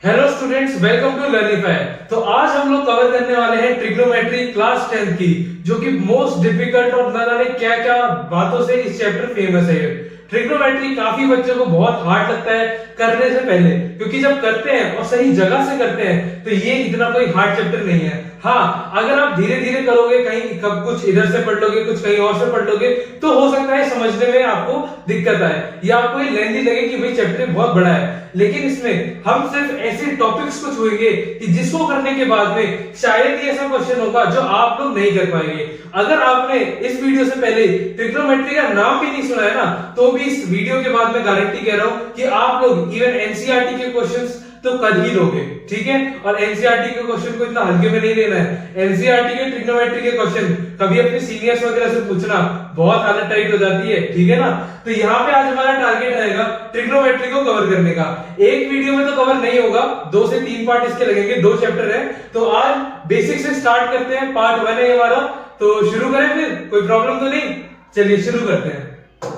Hello students, welcome to Learnify. तो आज हम लोग कवर करने वाले हैं ट्रिग्नोमेट्री क्लास 10 की, जो कि मोस्ट डिफिकल्ट और ना जाने क्या क्या बातों से इस चैप्टर फेमस है। ट्रिग्नोमेट्री काफी बच्चों को बहुत हार्ड लगता है करने से पहले, क्योंकि जब करते हैं और सही जगह से करते हैं तो ये इतना कोई हार्ड चैप्टर नहीं है। हाँ, अगर आप धीरे धीरे करोगे, कहीं कब कुछ इधर से पढ़ लोगे, कुछ कहीं और से पढ़ लोगे, तो हो सकता है समझने में आपको दिक्कत आए या आपको ये लेंथी लगे कि भाई चैप्टर बहुत बड़ा है। लेकिन इसमें हम सिर्फ ऐसे टॉपिक्स को छुएंगे कि जिसको करने के बाद में शायद ही ऐसा क्वेश्चन होगा जो आप लोग नहीं कर पाएंगे। अगर आपने इस वीडियो से पहले ट्रिग्नोमेट्री का नाम भी नहीं सुना है ना, तो भी इस वीडियो के बाद मैं गारंटी कह रहा हूं कि आप लोग इवन एनसीईआरटी के क्वेश्चंस तो कर ही लोगे, ठीक है। और एनसीईआरटी के क्वेश्चन को इतना हल्के में नहीं लेना है। एनसीईआरटी के ट्रिग्नोमेट्री के क्वेश्चन कभी अपने सीनियर्स वगैरह से पूछना, बहुत हालत टाइट हो जाती है, ठीक है ना। तो यहाँ पे आज हमारा टारगेट रहेगा ट्रिग्नोमेट्री को कवर करने का। एक वीडियो में तो कवर नहीं होगा, 2 से 3 पार्ट इसके लगेंगे, 2 चैप्टर है। तो आज बेसिक से स्टार्ट करते हैं, पार्ट 1 है हमारा। तो शुरू करें फिर, कोई प्रॉब्लम तो नहीं? चलिए शुरू करते हैं।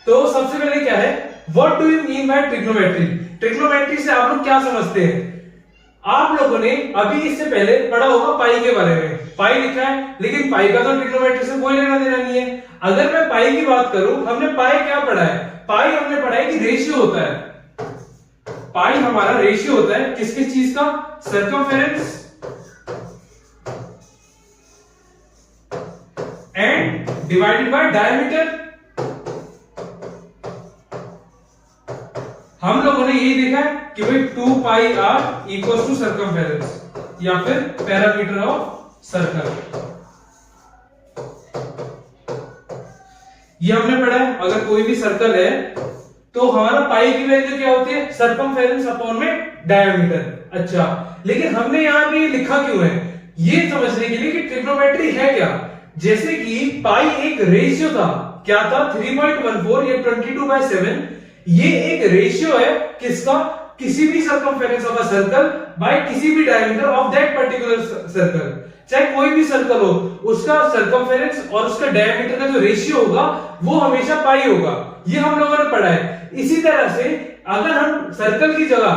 तो सबसे पहले क्या है, what do you mean by trigonometry? Trigonometry से आप लोग क्या समझते हैं? आप लोगों ने अभी इससे पहले पढ़ा होगा पाई के बारे में। पाई लिखा है, लेकिन पाई का तो ट्रिग्नोमेट्री से कोई लेना देना नहीं है। अगर मैं पाई की बात करूं, हमने पाई क्या पढ़ा है? पाई हमने पढ़ा है कि रेशियो होता है। पाई हमारा रेशियो होता है किस किस चीज का? Circumference and divided by diameter. हम लोगों ने यही देखा है कि भाई 2 पाई आर इक्वल्स टू सर्कमफेरेंस या फिर पैरामीटर ऑफ सर्कल। ये हमने पढ़ा है। अगर कोई भी सर्कल है तो हमारा पाई की वैल्यू क्या होती है? सर्कमफेरेंस अपॉन में डायमीटर। अच्छा, लेकिन हमने यहां पे लिखा क्यों है? ये समझने के लिए कि ट्रिग्नोमेट्री है क्या। जैसे कि पाई एक रेशियो था, क्या था? 3.14 या 22/7। ये एक रेशियो है किसका? किसी भी circumference of a circle by किसी भी diameter of that particular circle. चाहे कोई भी सर्कल हो, उसका सर्कमफेरेंस और उसका डायमीटर का जो रेशियो होगा वो हमेशा पाई होगा। ये हम लोगों ने पढ़ा है। इसी तरह से अगर हम सर्कल की जगह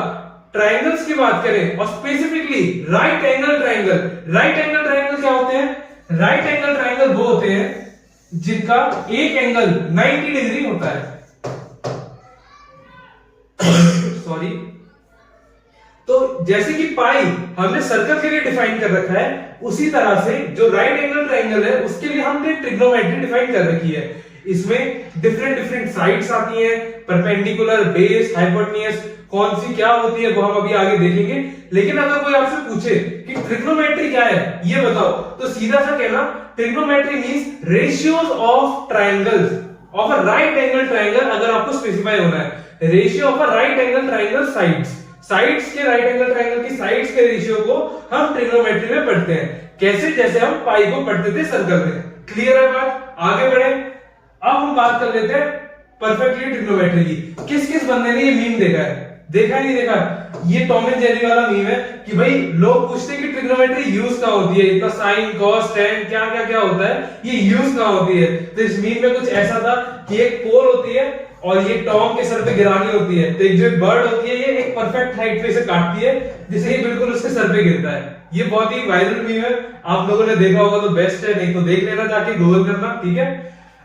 ट्रायंगल्स की बात करें, और specifically right angle triangle. Right angle triangle क्या होते हैं? राइट एंगल ट्रायंगल वो होते हैं जिनका एक एंगल 90 डिग्री होता है। सॉरी। तो जैसे कि पाई हमने सर्कल के लिए डिफाइन कर रखा है, उसी तरह से जो राइट एंगल ट्रायंगल है उसके लिए हमने ट्रिग्नोमेट्री डिफाइन कर रखी है। इसमें डिफरेंट साइड्स आती हैं, परपेंडिकुलर, बेस, हाइपोटेन्यूज, कौन सी क्या होती है वो हम अभी आगे देखेंगे। लेकिन अगर कोई आपसे पूछे कि ट्रिग्नोमेट्री क्या है ये बताओ, तो सीधा सा कहना trigonometry means ratios of triangles of a right angle triangle. अगर आपको स्पेसिफाई होना है, ratio of a right angle triangle sides के राइट एंगल ट्रायंगल की साइड्स के रेशियो को हम ट्रिग्नोमेट्री में पढ़ते हैं। कैसे? जैसे हम पाई को पढ़ते थे सर्कल में। क्लियर है बात? आगे बढ़े। अब हम बात कर लेते हैं परफेक्टली ट्रिग्नोमेट्री की। किस किस बंदे ने ये मीम देखा है? देखा नहीं देखा? ये टॉम एंड जेरी वाला मीम है कि भाई लोग पूछते हैं कि ट्रिग्नोमेट्री यूज कहां होती है, इतना साइन कॉस टेन क्या क्या क्या होता है, ये यूज कहां होती है। तो इस मीम में कुछ ऐसा था कि एक पोल होती है और ये टॉम के सर पे गिरानी होती है, तो एक जो बर्ड होती है ये एक परफेक्ट हाइट पे से काटती है जिसे ये बिल्कुल उसके सर पे गिरता है। ये बहुत ही वायरल मीम है, आप लोगों ने देखा होगा तो बेस्ट है, नहीं तो देख लेना जाके, गूगल करना, ठीक है।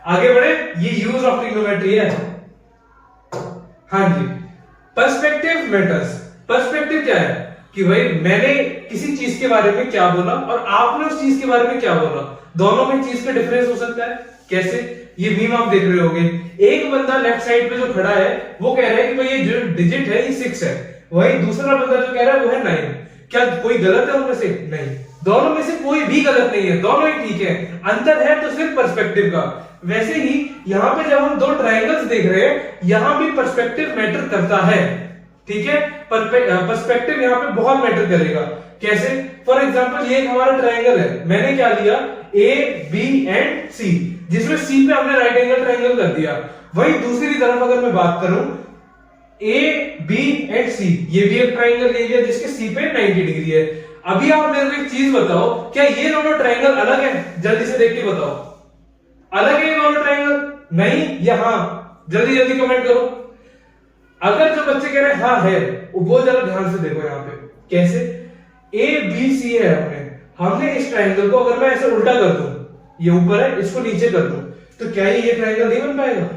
आगे बढ़े। ये यूज ऑफ ट्रिग्नोमेट्री है। हाँ जी, पर्सपेक्टिव मैटर्स। पर्सपेक्टिव क्या है कि भाई मैंने किसी चीज के बारे में क्या बोला और आपने उस चीज के बारे में क्या बोला, दोनों में चीज का डिफरेंस हो सकता है। कैसे? ये मीम आप देख रहे होंगे, एक बंदा लेफ्ट साइड पे जो खड़ा है वो कह रहा है कि भाई ये जो डिजिट है ये 6 है, वही दूसरा बंदा जो कह रहा है वो है 9। क्या कोई गलत है उनमें से? नहीं, दोनों में से कोई भी गलत नहीं है, दोनों ही ठीक है। अंतर है तो सिर्फ पर्सपेक्टिव का। वैसे ही यहां पे जब हम 2 ट्रायंगल्स देख रहे हैं, यहां भी पर्सपेक्टिव मैटर करता है, ठीक है। पर्सपेक्टिव यहां पे बहुत मैटर करेगा। कैसे? फॉर एग्जांपल ये हमारा ट्रायंगल है, मैंने क्या लिया? ए बी एंड सी, जिसमें सी पे हमने राइट एंगल ट्रायंगल कर दिया। वही दूसरी तरफ अगर मैं बात करूं, ए बी एंड सी, ये भी एक ट्रायंगल ले लिया जिसके सी पे 90 डिग्री है। अभी आप मेरे को एक चीज बताओ, क्या ये दोनों ट्रायंगल अलग है? जल्दी से देख के बताओ, अलग है ये दोनों ट्रायंगल? नहीं या हां? जल्दी जल्दी कमेंट करो। अगर जो बच्चे कह रहे हैं हाँ है, वो जरा ध्यान से देखो यहाँ पे कैसे ए बी सी है, हमने इस ट्रायंगल को अगर मैं ऐसे उल्टा कर दूं, ये ऊपर है इसको नीचे कर दूं, तो क्या ये ट्रायंगल नहीं बन पाएगा?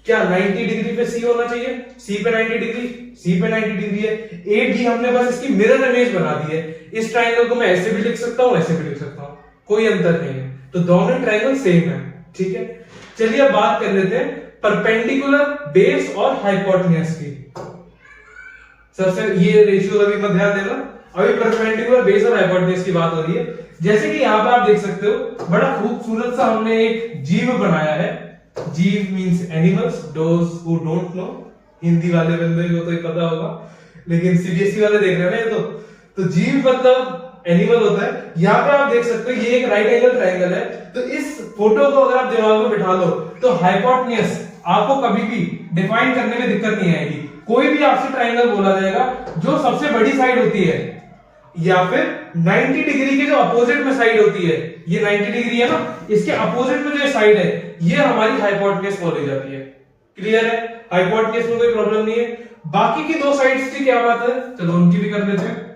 क्या 90 डिग्री पे सी होना चाहिए? सी पे 90 डिग्री, सी पे 90 डिग्री है, ए बी हमने बस इसकी मिरर इमेज बना दी है। इस ट्रायंगल को मैं ऐसे भी लिख सकता हूं, ऐसे भी लिख सकता हूं, कोई अंतर नहीं है, तो दोनों ट्रायंगल सेम है। ठीक है, चलिए अब बात कर लेते हैं परपेंडिकुलर बेस और हाइपोटेन्यूज की। सबसे ये रेशियो अभी मत ध्यान देना, अभी परपेंडिकुलर बेस और हाइपोटेन्यूज की बात हो रही है। जैसे कि यहाँ पे आप देख सकते हो बड़ा खूबसूरत सा हमने एक जीव बनाया है। जीव means animals, those who don't know, Hindi वाले बंदे को तो पता होगा, लेकिन सीबीएसई वाले देख रहे हैं ना ये तो जीव मतलब एनिमल होता है। यहाँ पे आप देख सकते हो ये एक राइट एंगल ट्रायंगल है, तो इस फोटो को अगर आप दिमाग में बिठा लो तो हाइपोटेन्यूज आपको कभी भी डिफाइन करने में दिक्कत नहीं आएगी। कोई भी आपसे ट्रायंगल बोला जाएगा जो सबसे बड़ी साइड होती है या फिर 90 डिग्री के जो अपोजिट में साइड होती है, ये 90 डिग्री है ना, इसके अपोजिट में जो साइड है ये हमारी हाइपोटेन्यूज बोली जाती है। क्लियर है? हाइपोटेन्यूज में कोई प्रॉब्लम नहीं है। बाकी की दो साइड्स की क्या बात है, चलो उनकी भी कर लेते हैं।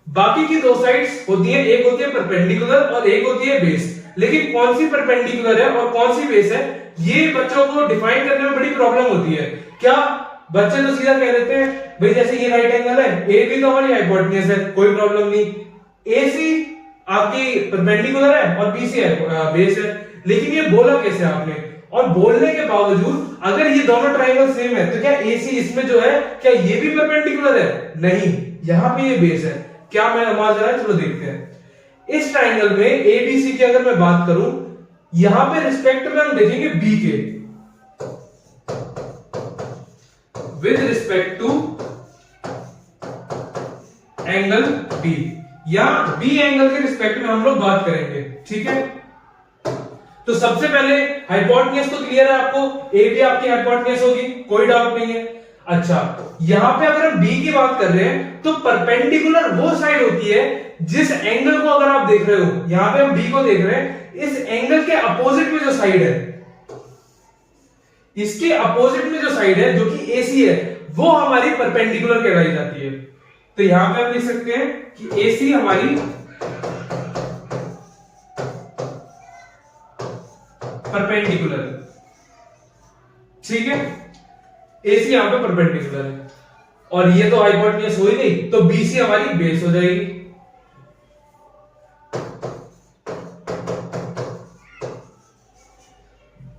बाकी की दो साइड्स होती है, एक होती है परपेंडिकुलर और एक होती है बेस। लेकिन कौन सी परपेंडिकुलर है और कौन सी बेस है, ये बच्चों को डिफाइन करने में बड़ी प्रॉब्लम होती है। क्या बच्चे तो सीधा कह देते हैं भाई जैसे ये राइट एंगल है, ए बी तो हमारी हाइपोटेन्यूज है, कोई प्रॉब्लम नहीं। ए सी आपकी परपेंडिकुलर है और बी सी बेस है। लेकिन ये बोला कैसे आपने? और बोलने के बावजूद अगर ये दोनों ट्रायंगल सेम है तो क्या ए सी इसमें जो है क्या ये भी परपेंडिकुलर है? नहीं, यहां पे ये बेस है। क्या मैं समझ रहा है? चलो देखते हैं। इस ट्रायंगल में ए बी सी की अगर मैं बात करूं, यहां पे रिस्पेक्ट में हम देखेंगे बी के, with respect to angle B, या बी एंगल के रिस्पेक्ट में हम लोग बात करेंगे। ठीक है, तो सबसे पहले हाइपोटेन्यूज तो क्लियर है आपको, ए बी आपकी हाइपोटेन्यूज होगी, कोई डाउट नहीं है। अच्छा, यहां पे अगर हम बी की बात कर रहे हैं तो परपेंडिकुलर वो साइड होती है जिस एंगल को अगर आप देख रहे हो, यहां पे हम बी को देख रहे हैं, इस एंगल के अपोजिट में जो साइड है, इसके अपोजिट में जो साइड है जो कि एसी है, वो हमारी परपेंडिकुलर कहलाई जाती है। तो यहां पे हम लिख सकते हैं कि एसी हमारी परपेंडिकुलर, ठीक है, एसी यहां पे परपेंडिकुलर है और ये तो हाइपोटेन्यूज हो ही गई, तो बीसी हमारी बेस हो जाएगी।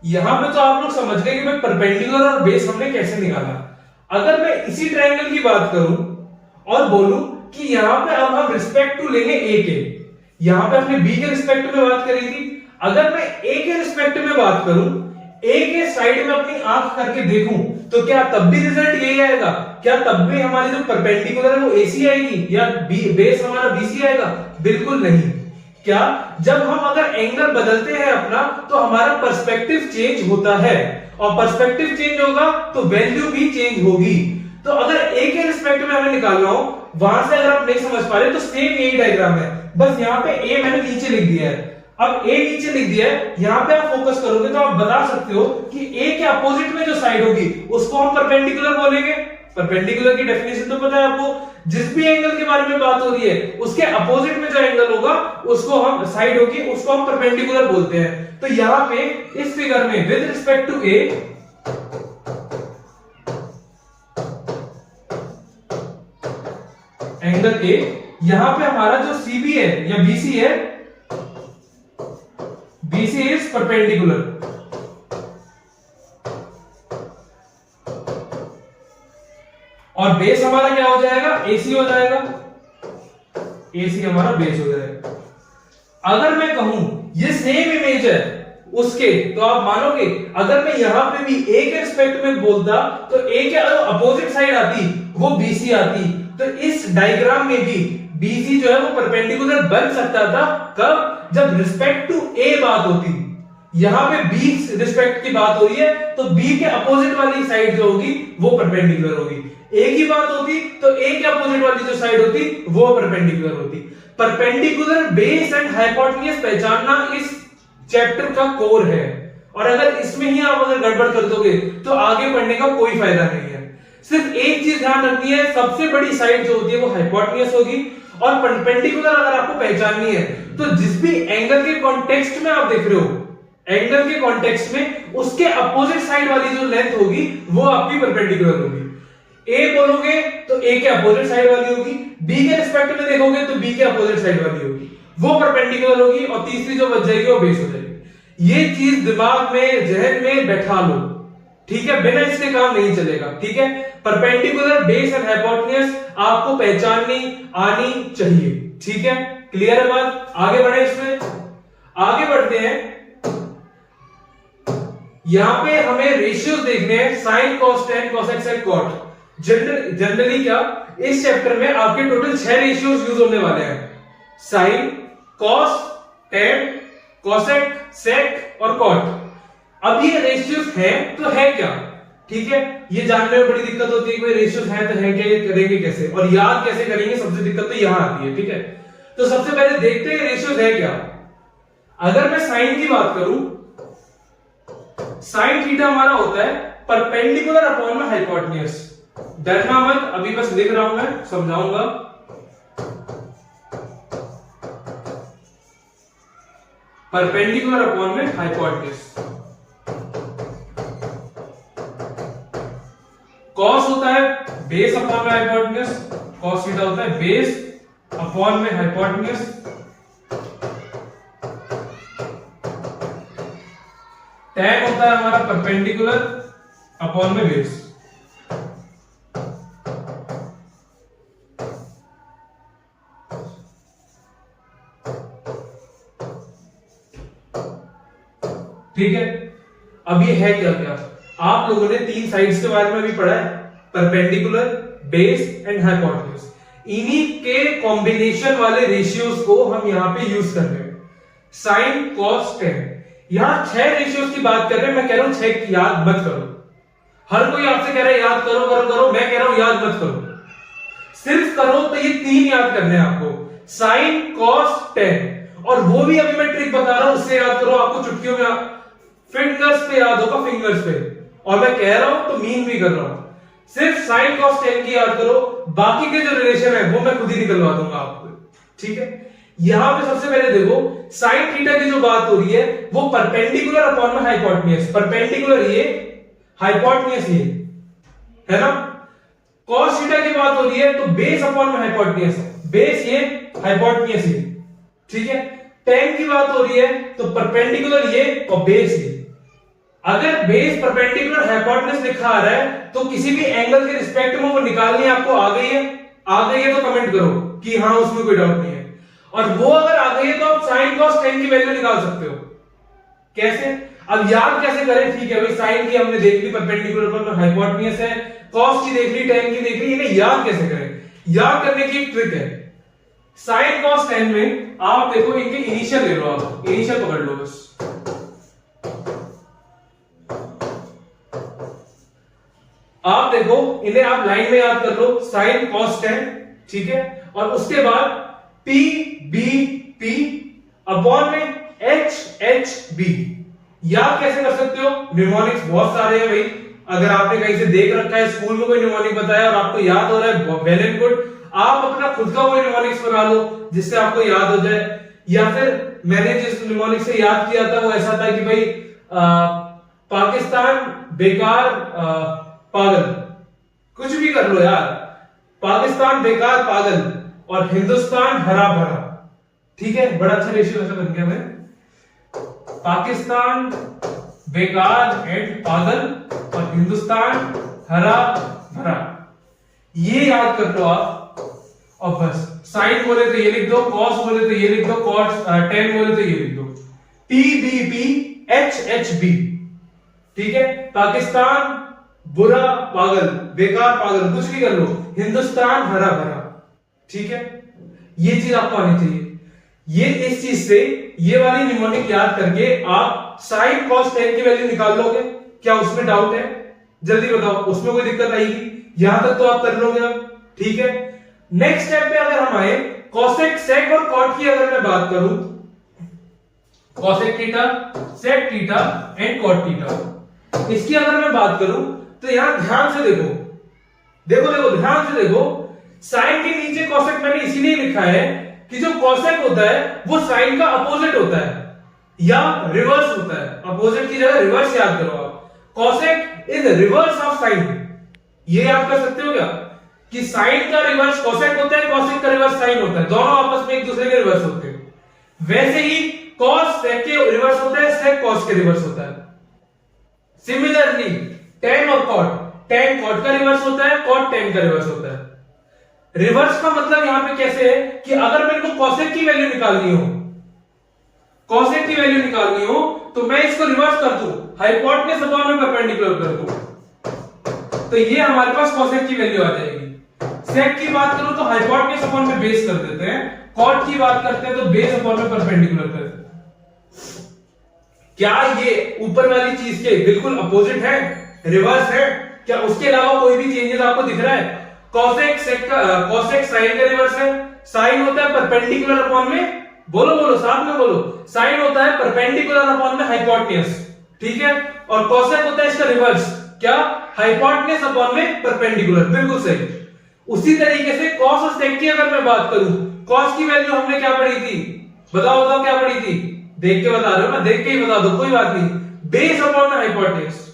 यहां पे तो आप लोग समझ गए कि भाई परपेंडिकुलर और बेस हमने कैसे निकाला। अगर मैं इसी ट्रायंगल की बात करूं और बोलूं कि यहां पे अब हम रिस्पेक्ट टू लेंगे ए के, यहां पे हमने बी के रिस्पेक्ट में बात करी थी, अगर मैं ए के रिस्पेक्ट में बात करूं, ए के साइड में अपनी आंख करके देखूं, तो क्या तब भी रिजल्ट यही आएगा? क्या तब भी हमारी जो परपेंडिकुलर है वो एसी आएगी या बेस हमारा बीसी आएगा? बिल्कुल नहीं। क्या जब हम अगर एंगल बदलते हैं अपना तो हमारा पर्सपेक्टिव चेंज होता है, और पर्सपेक्टिव चेंज होगा तो वैल्यू भी चेंज होगी। तो अगर ए के रिस्पेक्ट में हमें निकालना हो, वहां से अगर आप नहीं समझ पा रहे तो सेम यही डायग्राम है, बस यहाँ पे ए मैंने नीचे लिख दिया है। अब ए नीचे लिख दिया है, यहां पे आप फोकस करोगे तो आप बता सकते हो कि ए के अपोजिट में जो साइड होगी उसको हम परपेंडिकुलर बोलेंगे। परपेंडिकुलर की डेफिनेशन तो पता है आपको, जिस भी एंगल के बारे में बात हो रही है उसके अपोजिट में जो एंगल होगा उसको हम साइड होगी उसको हम परपेंडिकुलर बोलते हैं। तो यहां पे इस फिगर में with respect to A, angle A, यहां पे हमारा जो सीबी है या बीसी है, बीसी इज परपेंडिकुलर, और बेस हमारा क्या हो जाएगा? एसी हो जाएगा, एसी हमारा बेस हो जाएगा। अगर मैं कहूं ये सेम इमेज है उसके, तो आप मानोगे अगर मैं यहां पे भी ए के रिस्पेक्ट में बोलता तो ए के अपोजिट साइड आती वो बीसी आती, तो इस डायग्राम में भी बीसी जो है वो परपेंडिकुलर बन सकता था। कब? जब रिस्पेक्ट टू ए बात होती। यहां पे बी रिस्पेक्ट की बात हो रही है तो बी के अपोजिट वाली साइड जो होगी वो परपेंडिकुलर होगी। ए की बात होती तो ए के अपोजिट वाली जो साइड होती वो परपेंडिकुलर होती। परपेंडिकुलर, बेस एंड हाइपोटेन्यूज पहचानना इस चैप्टर का कोर है, और अगर इसमें ही आप अगर गड़बड़ कर दोगे तो आगे पढ़ने का कोई फायदा नहीं है। सिर्फ एक चीज ध्यान रखनी है, सबसे बड़ी साइड जो होती है वो हाइपोटेन्यूज होगी, और परपेंडिकुलर अगर आपको पहचाननी है तो जिस भी एंगल के कॉन्टेक्स्ट में आप देख रहे हो, एंगल के कॉन्टेक्स्ट में उसके अपोजिट साइड वाली जो लेंथ होगी वो आपकी परपेंडिकुलर होगी। ए बोलोगे तो ए के अपोजिट साइड वाली होगी, बी के रिस्पेक्ट में देखोगे तो बी के अपोजिट साइड वाली होगी, वो परपेंडिकुलर होगी, और तीसरी जो बच जाएगी वो बेस हो जाएगी। ये चीज दिमाग में, जहन में बैठा लो, ठीक है, बिना इसके काम नहीं चलेगा, ठीक है। परपेंडिकुलर, बेस एंड हाइपोटेन्यूज आपको पहचाननी आनी चाहिए, ठीक है। क्लियर है बात? आगे बढ़े, इसमें आगे बढ़ते हैं। यहां पे हमें रेशियोज देखने हैं, sine, cos, tan, cosec and cot. Generally क्या, इस चैप्टर में आपके टोटल 6 रेशियोज यूज होने वाले हैं, साइन, कॉस, टेन, कोसेक, सेक और कॉट। अब ये रेशियोज हैं तो है क्या, ठीक है। ये जानने में बड़ी दिक्कत होती है कि रेशियोज है तो है क्या, ये करेंगे कैसे और याद कैसे करेंगे, सबसे दिक्कत तो यहां आती है, ठीक है। तो सबसे पहले देखते हैं रेशियोज है क्या। अगर मैं साइन की बात करूं, साइन थीटा हमारा होता है परपेंडिकुलर अपॉन में हाइपोटेन्यूज। डरना मत, अभी बस लिख रहा हूं, मैं समझाऊंगा। परपेंडिकुलर अपॉन में हाइपोटेन्यूज। कॉस होता है बेस अपॉन में हाइपोटेन्यूज, कॉस थीटा होता है बेस अपॉन में हाइपोटेन्यूज। टैन होता है हमारा परपेंडिकुलर अपॉन में बेस। ठीक है। अब ये है क्या क्या, आप लोगों ने 3 साइड्स के बारे में भी पढ़ा है, परपेंडिकुलर, बेस एंड हाइपोटेन्यूज। इन्हीं के कॉम्बिनेशन वाले रेशियोज को हम यहां पे यूज कर रहे हैं, साइन, कॉस, टेन। यहां 6 रेशियोज की बात कर रहे हैं, मैं कह रहा हूं 6 याद मत करो। हर कोई आपसे कह रहा है याद करो करो करो, मैं कह रहा हूं याद मत करो, सिर्फ करो तो ये 3 याद करने हैं आपको, साइन, कॉस, टेन। और वो भी अभी मैं ट्रिक बता रहा हूं, उससे याद करो, आपको चुटकियों में फिंगर्स पे याद होगा, फिंगर्स पे। और मैं कह रहा हूं तो मीन भी कर रहा हूं, सिर्फ साइन, कॉस, टेन की याद करो, बाकी के जो रिलेशन है वो मैं खुद ही निकलवा दूंगा आपको, ठीक है। यहां पे सबसे पहले देखो, साइन थीटा की जो बात हो रही है वो परपेंडिकुलर अपॉन में हाइपोटेन्यूज, परपेंडिकुलर ये, हाइपोटेन्यूज ये, है ना। कॉस थीटा की बात हो रही है तो बेस अपॉन में हाइपोटेन्यूज, बेस ये, हाइपोटेन्यूज ये, ठीक है। टेन की बात हो रही है तो परपेंडिकुलर ये और बेस ये। अगर बेस परपेंडिकुलर हाइपोटेन्यूज लिखा आ रहा है तो किसी भी एंगल के रिस्पेक्ट में वो निकालनी आपको आ गई है, आ गई है तो कमेंट करो कि हाँ उसमें कोई डाउट नहीं है। और वो अगर आ गई है तो आप साइन, कॉस, टेन की वैल्यू निकाल सकते हो। कैसे? अब याद कैसे करें? ठीक है भाई, साइन की हमने देख ली, परपेंडिकुलर पर हाइपोटेन्यूज है, कॉस की देख ली, टेन की देख ली, इन्हें याद कैसे करें? याद करने की एक ट्रिक है, साइन, कॉस, टेन में आप देखो इनके इनिशियल ले लो, आप इनिशियल पकड़ लो बस। आप देखो इन्हें आप लाइन में याद कर लो, साइन, कॉस, टेन, ठीक है। और उसके बाद P B P अपॉन में H H B। याद कैसे कर सकते हो? निमोनिक्स बहुत सारे हैं भाई, अगर आपने कहीं से देख रखा है, स्कूल में कोई निमोनिक बताया और आपको याद हो रहा है, वेल एंड गुड। आप अपना खुद का कोई निमोनिक्स बना लो जिससे आपको याद हो जाए, या फिर मैंने जिस निमोनिक से याद किया था वो ऐसा था कि भाई पाकिस्तान बेकार पागल, कुछ भी कर लो यार, पाकिस्तान बेकार पागल और हिंदुस्तान हरा भरा, ठीक है। बड़ा अच्छा रेशियो ऐसा बन गया, मैं पाकिस्तान बेकार एंड पागल और हिंदुस्तान हरा भरा, ये याद कर लो आप। और बस साइन बोले तो ये लिख दो, कॉस बोले तो ये लिख दो, कॉस टेन बोले तो ये लिख दो, P B P H H B, ठीक है। पाकिस्तान बुरा पागल, बेकार पागल, कुछ भी कर लो, हिंदुस्तान हरा भरा, ठीक है। ये चीज आपको आनी चाहिए। ये इस चीज से ये वाली निमोनिक याद करके आप साइन, कॉस, टेन की वैल्यू निकाल लोगे। क्या उसमें डाउट है? जल्दी बताओ, उसमें कोई दिक्कत आएगी? यहां तक तो आप कर लोगे अब, ठीक है। नेक्स्ट स्टेप पे अगर हम आए, कोसेक, सेक और कॉट की अगर मैं बात करूं, cosec theta, sec theta and cot theta, इसकी अगर मैं बात करूं तो यहां ध्यान से देखो, देखो देखो ध्यान से देखो, साइन के नीचे कॉसेक मैंने इसीलिए लिखा है कि जो कॉसेक होता है वो साइन का अपोजिट होता है या रिवर्स होता है। अपोजिट की जगह रिवर्स याद करो आप। Cosec is reverse of sine. ये याद कर सकते हो क्या कि साइन का रिवर्स कॉसेक होता है, कॉसेक का रिवर्स साइन होता है, दोनों आपस में एक दूसरे के रिवर्स होते हैं। वैसे ही कॉस सेक के रिवर्स होता है, सेक कॉस के रिवर्स होता है। सिमिलरली टेन और कॉट, टेन कॉट का रिवर्स होता है, कॉट टेन का रिवर्स होता है। रिवर्स का मतलब यहां पे कैसे है कि अगर मेरे को कॉसेक की वैल्यू निकालनी हो, कॉसेक की वैल्यू निकालनी हो तो मैं इसको रिवर्स कर दूं, हाइपोटेनस अपॉन में परपेंडिकुलर कर दूं, तो ये हमारे पास कॉसेक की वैल्यू आ जाएगी। सेक की बात करूं तो हाइपोटेनस अपॉन में बेस कर देते हैं, कॉट की बात करते हैं तो बेस अपॉन में परपेंडिकुलर कर देते हैं। क्या ये ऊपर वाली चीज के बिल्कुल अपोजिट है, रिवर्स है? क्या उसके अलावा कोई भी चेंजेस आपको दिख रहा है? कॉसेक सेक का कॉसेक साइन का रिवर्स है, साइन होता है परपेंडिकुलर अपॉन में, बोलो बोलो साथ में बोलो, साइन होता है परपेंडिकुलर अपॉन में हाइपोटेनस, ठीक है? और कॉसेक होता है इसका रिवर्स, क्या? हाइपोटेनस अपॉन में परपेंडिकुलर, बिल्कुल सही। उसी तरीके से कॉस और सेक की अगर मैं बात करूं, कॉस की वैल्यू हमने क्या पढ़ी थी? बताओ बताओ क्या पढ़ी थी? देख के बता रहे हो ना, देख के ही बता दो, कोई बात नहीं। बेस अपॉन में हाइपोटेनस,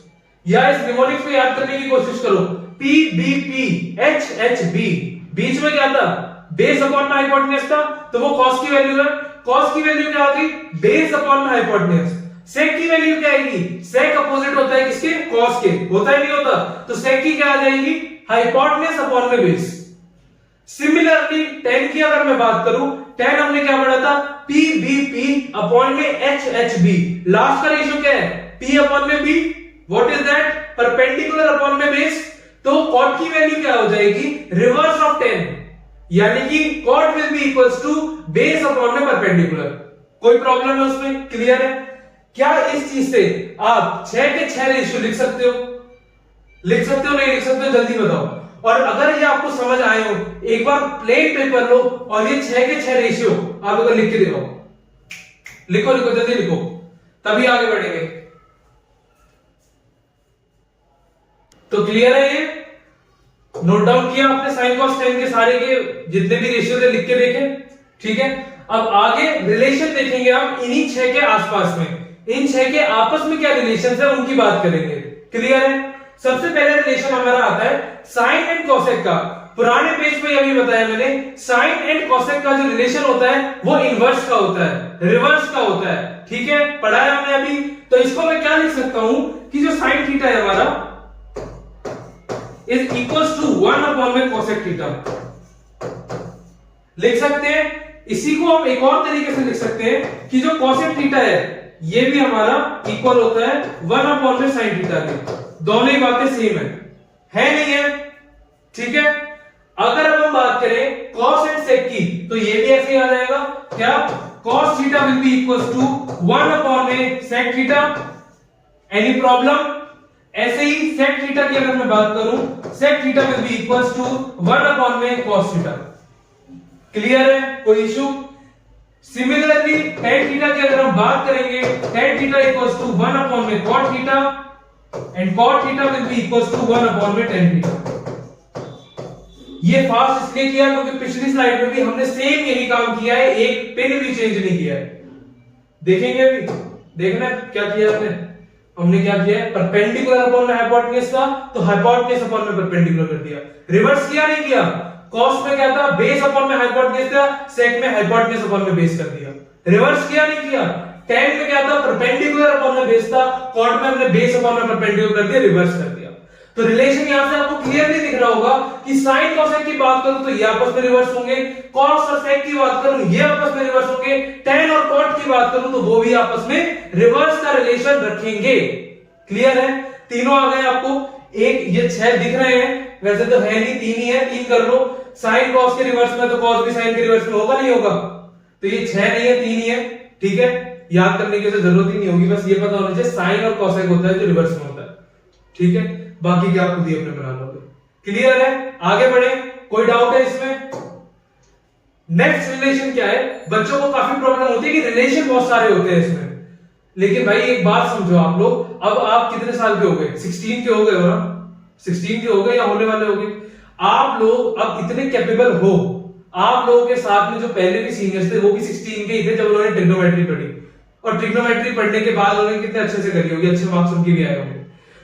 या इस निमोनिक्स को याद करने की कोशिश करो, P B P H H B, बीच में क्या था? बेस अपॉन में हाइपोटेनस था, तो वो कॉस की वैल्यू है। कॉस की वैल्यू क्या होगी? बेस अपॉन में हाइपोटेनस। सेक की वैल्यू क्या आएगी? सेक अपोजिट होता है किसके? कॉस के, होता है नहीं होता? तो सेक की क्या आ जाएगी? हाइपोटेनस अपॉन में बेस। सिमिलरली टेन की अगर मैं बात करूं, टेन हमने क्या पढ़ा था? पी बी पी अपॉन में एच एच बी। लास्ट का रेशियो क्या है? पी अपॉन में B. What is that? Perpendicular upon में बेस। तो कॉट की वैल्यू क्या हो जाएगी? रिवर्स ऑफ 10, यानी कि cot will be equals to base upon में परपेंडिकुलर। कोई प्रॉब्लम है उसमें? क्लियर है? क्या इस चीज से आप 6 के 6 रेशियो लिख सकते हो? लिख सकते हो नहीं लिख सकते हो? जल्दी बताओ। और अगर ये आपको समझ आए हो, एक बार प्लेन पेपर लो और ये 6 के 6 रेशियो आप अगर लिख के दिखाओ, लिखो लिखो जल्दी लिखो, तभी आगे बढ़ेंगे। तो क्लियर है? ये नोट डाउन किया आपने? साइन कॉस टेन के सारे के जितने भी रेशियो थे लिख के देखे, ठीक है? अब आगे रिलेशन देखेंगे हम इन्हीं 6 के आसपास में, इन 6 के आपस में क्या रिलेशन है उनकी बात करेंगे। क्लियर है? सबसे पहले रिलेशन हमारा आता है साइन एंड कॉसेक का। पुराने पेज पे अभी बताया मैंने, साइन एंड कॉसेक का जो रिलेशन होता है वो इनवर्स का होता है, रिवर्स का होता है, ठीक है? पढ़ाया हमने अभी। तो इसको मैं क्या लिख सकता हूं कि जो साइन थीटा है हमारा इज इक्वल्स टू 1 अपॉन में कोसेक थीटा, लिख सकते हैं। इसी को हम एक और तरीके से लिख सकते हैं कि जो कोसेक थीटा है ये भी हमारा इक्वल होता है 1 अपॉन में साइन थीटा के। दोनों ही बातें सेम है नहीं है? ठीक है? अगर अब हम बात करें कॉस एंड सेक की, तो ये भी ऐसे ही आ जाएगा, क्या? Cos theta will be equals to 1 upon में सेक थीटा। Any problem? ऐसे ही सेक थीटा की अगर मैं बात करूं, sec theta will be equals to 1 upon में कॉस थीटा। क्लियर है? कोई इशू? सिमिलरली tan थीटा की अगर हम बात करेंगे, tan theta equals to 1 upon में cot theta and cot theta will be equals to 1 upon में tan थीटा। ये फास्ट इसलिए किया क्योंकि पिछली स्लाइड में भी हमने सेम यही काम किया है, एक पेन भी चेंज नहीं किया है। देखेंगे अभी, देखना क्या किया हमने क्या किया है? परपेंडिकुलर अपॉन में हाइपोटेनस था तो हाइपोटेनस अपॉन में परपेंडिकुलर कर दिया। रिवर्स किया नहीं किया? कॉस में क्या था? बेस अपॉन में हाइपोटेनस था, सेक में हाइपोटेनस अपॉन में बेस कर दिया। रिवर्स किया नहीं किया? tan में क्या था? परपेंडिकुलर अपॉन में बेस था, cot में हमने बेस अपॉन में परपेंडिकुलर कर दिया, रिवर्स कर दिया। तो रिलेशन यहां से आपको क्लियरली दिख रहा होगा कि साइन कॉसेक की बात करूं तो ये आपस में रिवर्स होंगे, कॉस और सेक की बात करूं ये आपस में रिवर्स होंगे, tan और cot की बात करूं तो वो भी आपस में रिवर्स का रिलेशन रखेंगे। क्लियर है? तीनों आ गए आपको। एक ये 6 दिख रहे हैं, वैसे तो है नहीं, 3 ही है, 3 कर लो। साइन कॉस के रिवर्स में तो कॉस भी साइन के रिवर्स में होगा नहीं होगा? तो ये 6 नहीं है, 3 ही है, ठीक है? याद करने की जरूरत ही नहीं होगी, बस ये पता होना चाहिए साइन और कॉसेक होता है जो रिवर्स में होता है, ठीक है? बाकी क्या खुद ही अपने बना लोगे। क्लियर है? आगे बढ़े, कोई डाउट है इसमें? नेक्स्ट रिलेशन क्या है? बच्चों को काफी प्रॉब्लम होती है कि रिलेशन बहुत सारे होते हैं इसमें, लेकिन भाई एक बात समझो आप लोग, अब आप कितने साल के हो गए? 16 के हो गए हो ना? 16 के हो गए या होने वाले हो गए? आप लोग अब इतने कैपेबल हो, आप लोगों के साथ में जो पहले भी सीनियर्स थे वो भी 16 के ही थे जब उन्होंने ट्रिग्नोमेट्री पढ़ी, और ट्रिग्नोमेट्री पढ़ने के बाद उन्होंने कितने अच्छे से करी होगी, अच्छे मार्क्स उनके भी आए होंगे।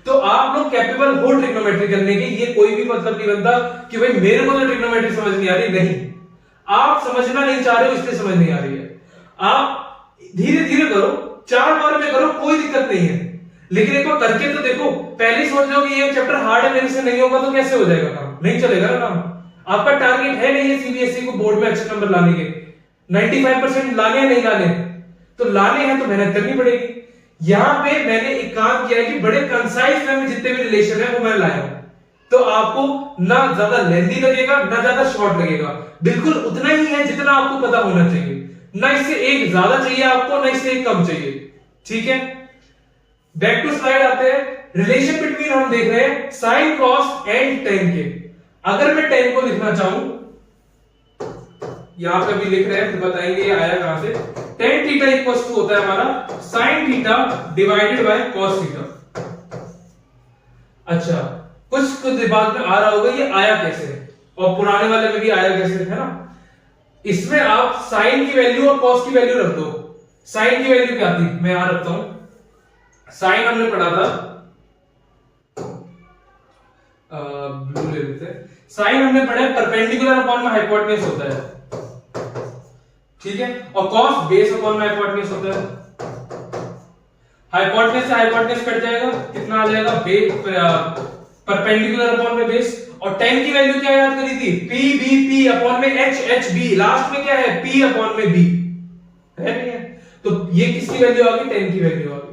तो आप लोग कैपेबल हो ट्रिग्नोमेट्री करने के, ये कोई भी मतलब नहीं बनता कि भाई मेरे को तो ट्रिग्नोमेट्री समझ नहीं आ रही, नहीं, आप समझना नहीं चाह रहे हो इसलिए समझ नहीं आ रही है। आप धीरे धीरे करो, 4 बार में करो, कोई दिक्कत नहीं है, लेकिन एक बार करके तो देखो। पहले ही सोच लो कि ये चैप्टर हार्ड है, मेरे से नहीं होगा, तो कैसे हो जाएगा काम, नहीं चलेगा ना काम। आपका टारगेट है नहीं है सीबीएसई को बोर्ड में अच्छे नंबर लाने के, 95% लाने हैं, नहीं लाने, तो लाने हैं तो मेहनत करनी पड़ेगी। यहां पे मैंने एक काम किया है कि बड़े कंसाइज में जितने भी रिलेशन है वो मैं लाया हूं, तो आपको ना ज्यादा लेंथी लगेगा ना ज्यादा शॉर्ट लगेगा, बिल्कुल उतना ही है जितना आपको पता होना चाहिए, ना इससे एक ज्यादा चाहिए आपको, ना इससे एक कम चाहिए, ठीक है। बैक टू स्लाइड आते हैं। रिलेशन बिटवीन हम देख रहे हैं साइन कॉस एंड टेन के। अगर मैं टेन को लिखना चाहूं, यहां पे भी लिख रहे हैं, फिर बताएंगे ये आया कहां से। टेन थीटा इक्वल टू होता है हमारा sine theta divided bye cos theta. अच्छा, कुछ दिमाग में आ रहा होगा ये आया कैसे, और पुराने वाले में भी आया कैसे, है ना। इसमें आप साइन की वैल्यू और कॉस की वैल्यू रख दो। साइन की वैल्यू क्या थी, मैं यहां रखता हूं। साइन हमने पढ़ा था, ब्लू ले लेते हैं। साइन हमने पढ़ा है परपेंडिकुलर अपॉन में हाइपोटेन्यूज होता है, ठीक है, और कॉस बेस अपॉन में हाइपोटेन्यूज होता है। हाइपोटेन्यूज से हाइपोटेन्यूज कट जाएगा, कितना आ जाएगा, परपेंडिकुलर अपॉन में बेस। और टेन की वैल्यू क्या याद करी थी, पी बी पी अपॉन में एच एच बी, लास्ट में क्या है, पी अपॉन में बी है, नहीं है। तो ये किसकी वैल्यू आ गई, टेन की वैल्यू आ गई।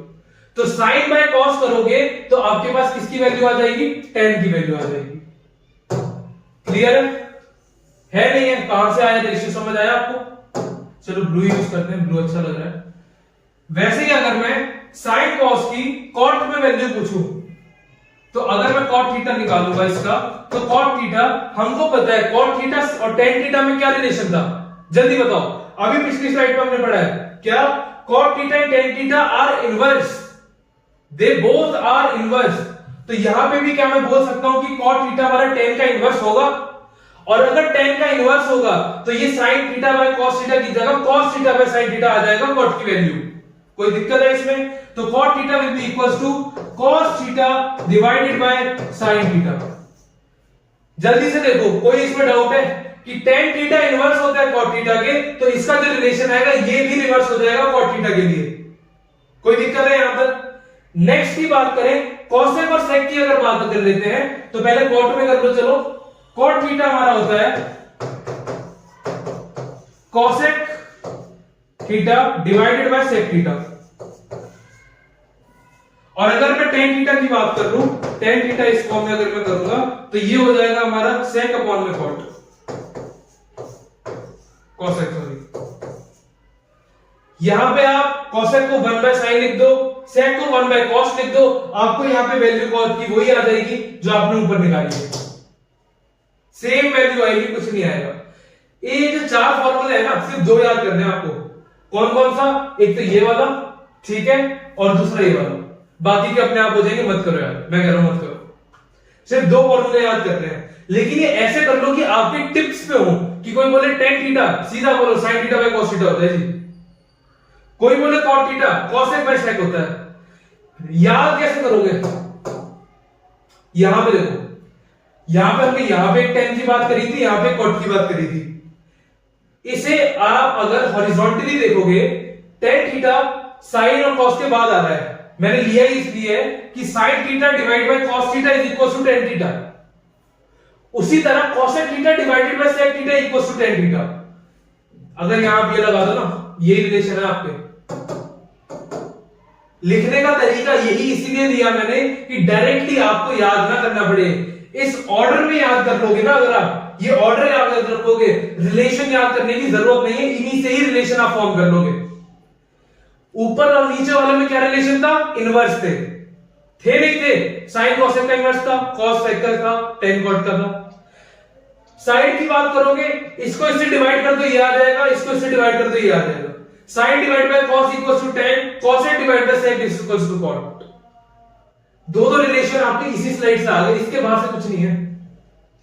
तो साइन बाय कॉस करोगे तो आपके पास किसकी वैल्यू आ जाएगी, टेन की वैल्यू आ जाएगी। क्लियर है नहीं है, कहां से आया रेशियो समझ आया आपको। चलो ब्लू यूज करते हैं, ब्लू अच्छा लग रहा है। वैसे ही अगर मैं साइन कॉस की कॉट में वैल्यू पूछूं, तो अगर मैं कॉट थीटा निकालूंगा इसका, तो कॉट थीटा हमको पता है, कॉट थीटा और टेन थीटा में क्या रिलेशन था, जल्दी बताओ। अभी पिछली स्लाइड में हमने पढ़ा है क्या, cot theta and tan theta are inverse, they both are inverse. तो यहां पे भी क्या मैं बोल सकता हूं कि कॉट थीटा हमारा टेन का इनवर्स होगा, और अगर टेन का इनवर्स होगा तो ये sine theta by cos theta की जगह cos theta by sine theta आ जाएगा कॉट की वैल्यू। कोई दिक्कत है इसमें, तो cot theta will be equals to cos theta divided by sine theta. जल्दी से देखो, कोई इसमें डाउट है कि टेन थीटा इनवर्स होता है कॉट थीटा के, तो इसका जो रिलेशन आएगा ये भी रिवर्स हो जाएगा कॉट थीटा के लिए। कोई दिक्कत है यहां पर। नेक्स्ट की बात करें, कॉसेक और सेक की अगर बात कर लेते हैं, तो पहले कॉट में कर लो। चलो, कॉट थीटा हमारा होता है cosec theta divided by sec theta, और अगर मैं टेन थीटा की बात कर लूं, टेन थीटा इस फॉर्म में अगर मैं करूंगा तो ये हो जाएगा हमारा सेक अपॉन में कॉट, कॉसेक, सॉरी। यहां पे आप कॉसेक को 1 बाय साइन लिख दो, सेक को 1 बाय कॉस लिख दो, आपको यहां पे वैल्यू कॉस की वही आ जाएगी जो आपने ऊपर निकाली है, सेम वैल्यू आएगी, कुछ नहीं आएगा। ये जो 4 फॉर्मूले है ना, सिर्फ 2 याद करने हैं आपको। कौन कौन सा, एक तो ये वाला, ठीक है, और दूसरा ये वाला, बाकी के अपने आप हो जाएंगे, मत करो यार, मैं कह रहा हूं मत करो, सिर्फ 2 फॉर्मूले याद करने हैं। लेकिन ये ऐसे कर लो कि आपके टिप्स पे हो, कि कोई बोले टेन थीटा, सीधा बोलो sine theta by cos theta होता है जी, कोई बोले cot theta cosec by sec होता है। याद कैसे करोगे, यहां पे देखो, यहां पे हमने यहां पे टेन की बात करी थी, यहां पे कॉट की बात करी थी। इसे आप अगर हॉरिजॉन्टली देखोगे, टेन थीटा साइन और कॉस के बाद आ रहा है, मैंने लिया ही इसलिए है कि sine theta divide by cos theta is equal to tan theta. उसी तरह cosec theta divided by sec theta equal to tan theta. अगर यहां आप ये लगा दो ना, ये रिलेशन है आपके। लिखने का तरीका यही इसीलिए दिया मैंने कि डायरेक्टली आपको याद ना करना पड़े, इस ऑर्डर में याद कर लोगे ना, अगर आप ये ऑर्डर याद कर रखोगे, रिलेशन याद करने की जरूरत नहीं है, इन्हीं से ही रिलेशन आप फॉर्म कर लोगे। ऊपर और नीचे वाले में क्या रिलेशन था, इनवर्स थे नहीं थे, साइन कॉसेक का इनवर्स था, कॉस सेक का था, टेन कॉट का था। साइड की बात करोगे, इसको इससे डिवाइड कर दो ये आ जाएगा, इसको इससे डिवाइड कर दो ये आ जाएगा। Sine divide by cos equals to tan, cosec divide by sec equals to cot. दो रिलेशन आपके इसी स्लाइड से आ गए, इसके बाहर से कुछ नहीं है।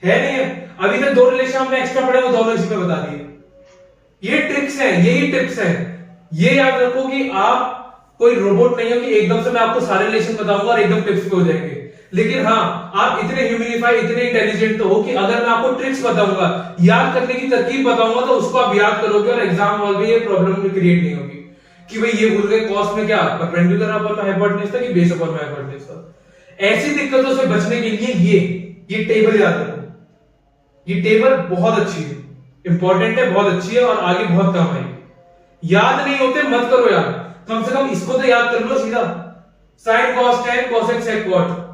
है नहीं है। अभी तक 2 रिलेशन हमने एक्स्ट्रा पढ़े, वो दोनों इसी पे बता दिए। ये ट्रिक्स हैं, यही टिप्स हैं। ये याद रखो कि आप कोई रोबोट नहीं हो कि एकदम से मैं आपको सारे रिलेशन बताऊंगा और एकदम टिप्स पे हो जाएंगे। लेकिन हाँ, आप इतने ह्यूमिनिफाई, इतने इंटेलिजेंट तो हो कि अगर मैं आपको ट्रिक्स बताऊंगा, याद करने की तरकीब बताऊंगा, तो उसको आप याद करोगे और एग्जाम हॉल में ये प्रॉब्लम क्रिएट नहीं होगी कि भाई ये भूल गए कॉस में क्या परपेंडिकुलर अपॉन हाइपोटेन्यूज था कि बेस अपॉन हाइपोटेन्यूज था। ऐसी दिक्कतों से बचने के लिए ये टेबल याद रखो। ये टेबल बहुत अच्छी है, इंपॉर्टेंट है, बहुत अच्छी है और आगे बहुत काम आएगी। याद नहीं होते मत करो यार, कम से कम इसको तो याद कर लो सीधा। Sine cos tan cosec sec cot.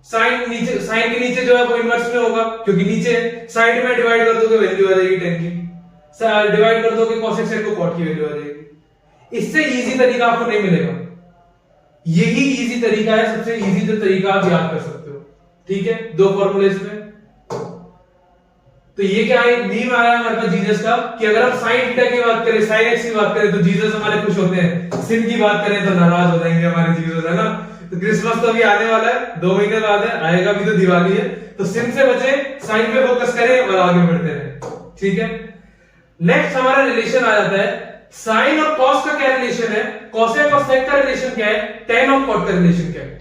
Sine नीचे, साइन के नीचे जो है वो इनवर्स में होगा क्योंकि नीचे है। साइड में डिवाइड कर दोगे वैल्यू आ जाएगी टेन की, डिवाइड कर दोगे कोसेक सेक को कॉट की वैल्यू आ जाएगी। इससे इजी तरीका आपको नहीं मिलेगा। यही इजी तरीका है, सबसे इजी जो तरीका आप याद कर सकते हो। ठीक है, 2 फॉर्मूले इसमें। तो ये क्या है, मीम आया हमारे पास जीसस का कि अगर हम साइन थीटा की बात करें, साइन एक्स की बात करें तो जीसस हमारे खुश होते हैं, सिन की बात करें तो नाराज हो जाएंगे हमारे जीसस, है ना। तो क्रिसमस तो अभी आने वाला है, 2 महीने बाद है, आएगा भी तो दिवाली है। तो सिन से बचे, साइन पे फोकस करें और आगे बढ़ते रहें। ठीक है, नेक्स्ट हमारा रिलेशन आ जाता है साइन और कॉस का क्या रिलेशन है, कोसेक और सेक का रिलेशन क्या है, टेन और कॉट का रिलेशन क्या है।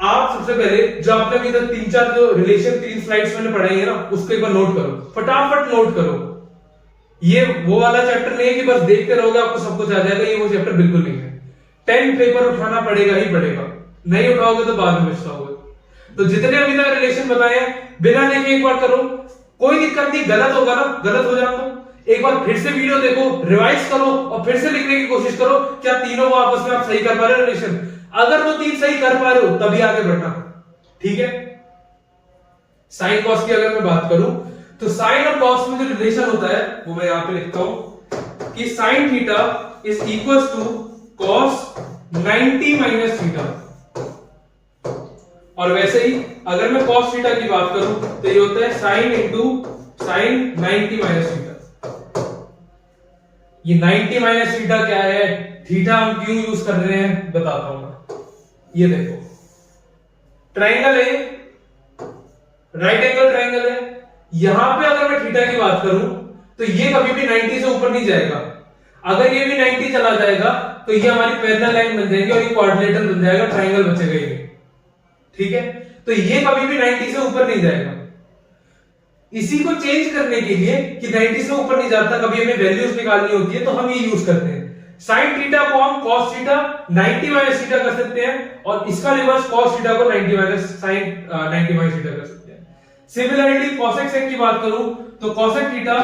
आप सबसे पहले जो आपने अभी तक 3-4 जो रिलेशन 3 स्लाइड्स मैंने पढ़ाई है ना, उसको एक बार नोट करो, फटाफट नोट करो। ये वो वाला चैप्टर नहीं है कि बस देखते रहोगे आपको सब कुछ आ जाएगा, ये वो चैप्टर बिल्कुल नहीं है। 10 पेपर उठाना पड़ेगा ही पड़ेगा, नहीं उठाओगे तो बाद में पछताओगे। तो जितने अभी तक रिलेशन बताए हैं बिना देखे एक बार करो, कोई दिक्कत नहीं, गलत होगा ना, गलत हो जाए तो एक बार फिर से वीडियो देखो, रिवाइज करो और फिर से लिखने की कोशिश करो क्या तीनों आपस में आप सही कर पा रहे हो रिलेशन। अगर वो 3 सही कर पा रहे हो तभी आगे बढ़ना। ठीक है, साइन कॉस की अगर मैं बात करूं तो साइन और कॉस में जो रिलेशन होता है वो मैं यहां पे लिखता हूं कि sine theta is equal to cos 90 minus theta. और वैसे ही अगर मैं कॉस थीटा की बात करूं तो ये होता है sine into sine 90 minus theta. ये 90 माइनस थीटा क्या है, थीटा हम क्यों यूज कर रहे हैं बताता हूं मैं। ये देखो, ट्राइंगल है, राइट एंगल ट्राइंगल है। यहां पे अगर मैं थीटा की बात करूं तो ये कभी भी 90 से ऊपर नहीं जाएगा। अगर ये भी 90 चला जाएगा तो ये हमारी पैरेलल लाइन बन जाएगी और ये क्वाड्रिलेटरल बन जाएगा, ट्राइंगल बचेगा ये। ठीक है, तो ये कभी भी 90 से ऊपर नहीं जाएगा। इसी को चेंज करने के लिए कि 90 से ऊपर नहीं जाता, कभी हमें वैल्यूज निकालनी होती है तो हम ये यूज करते हैं। साइन थीटा को हम cos थीटा 90 माइनस थीटा कर सकते हैं और इसका रिवर्स cos थीटा को 90 माइनस साइन 90 माइनस थीटा कर सकते हैं। सिमिलरली cosec sec की बात करूं तो cosec थीटा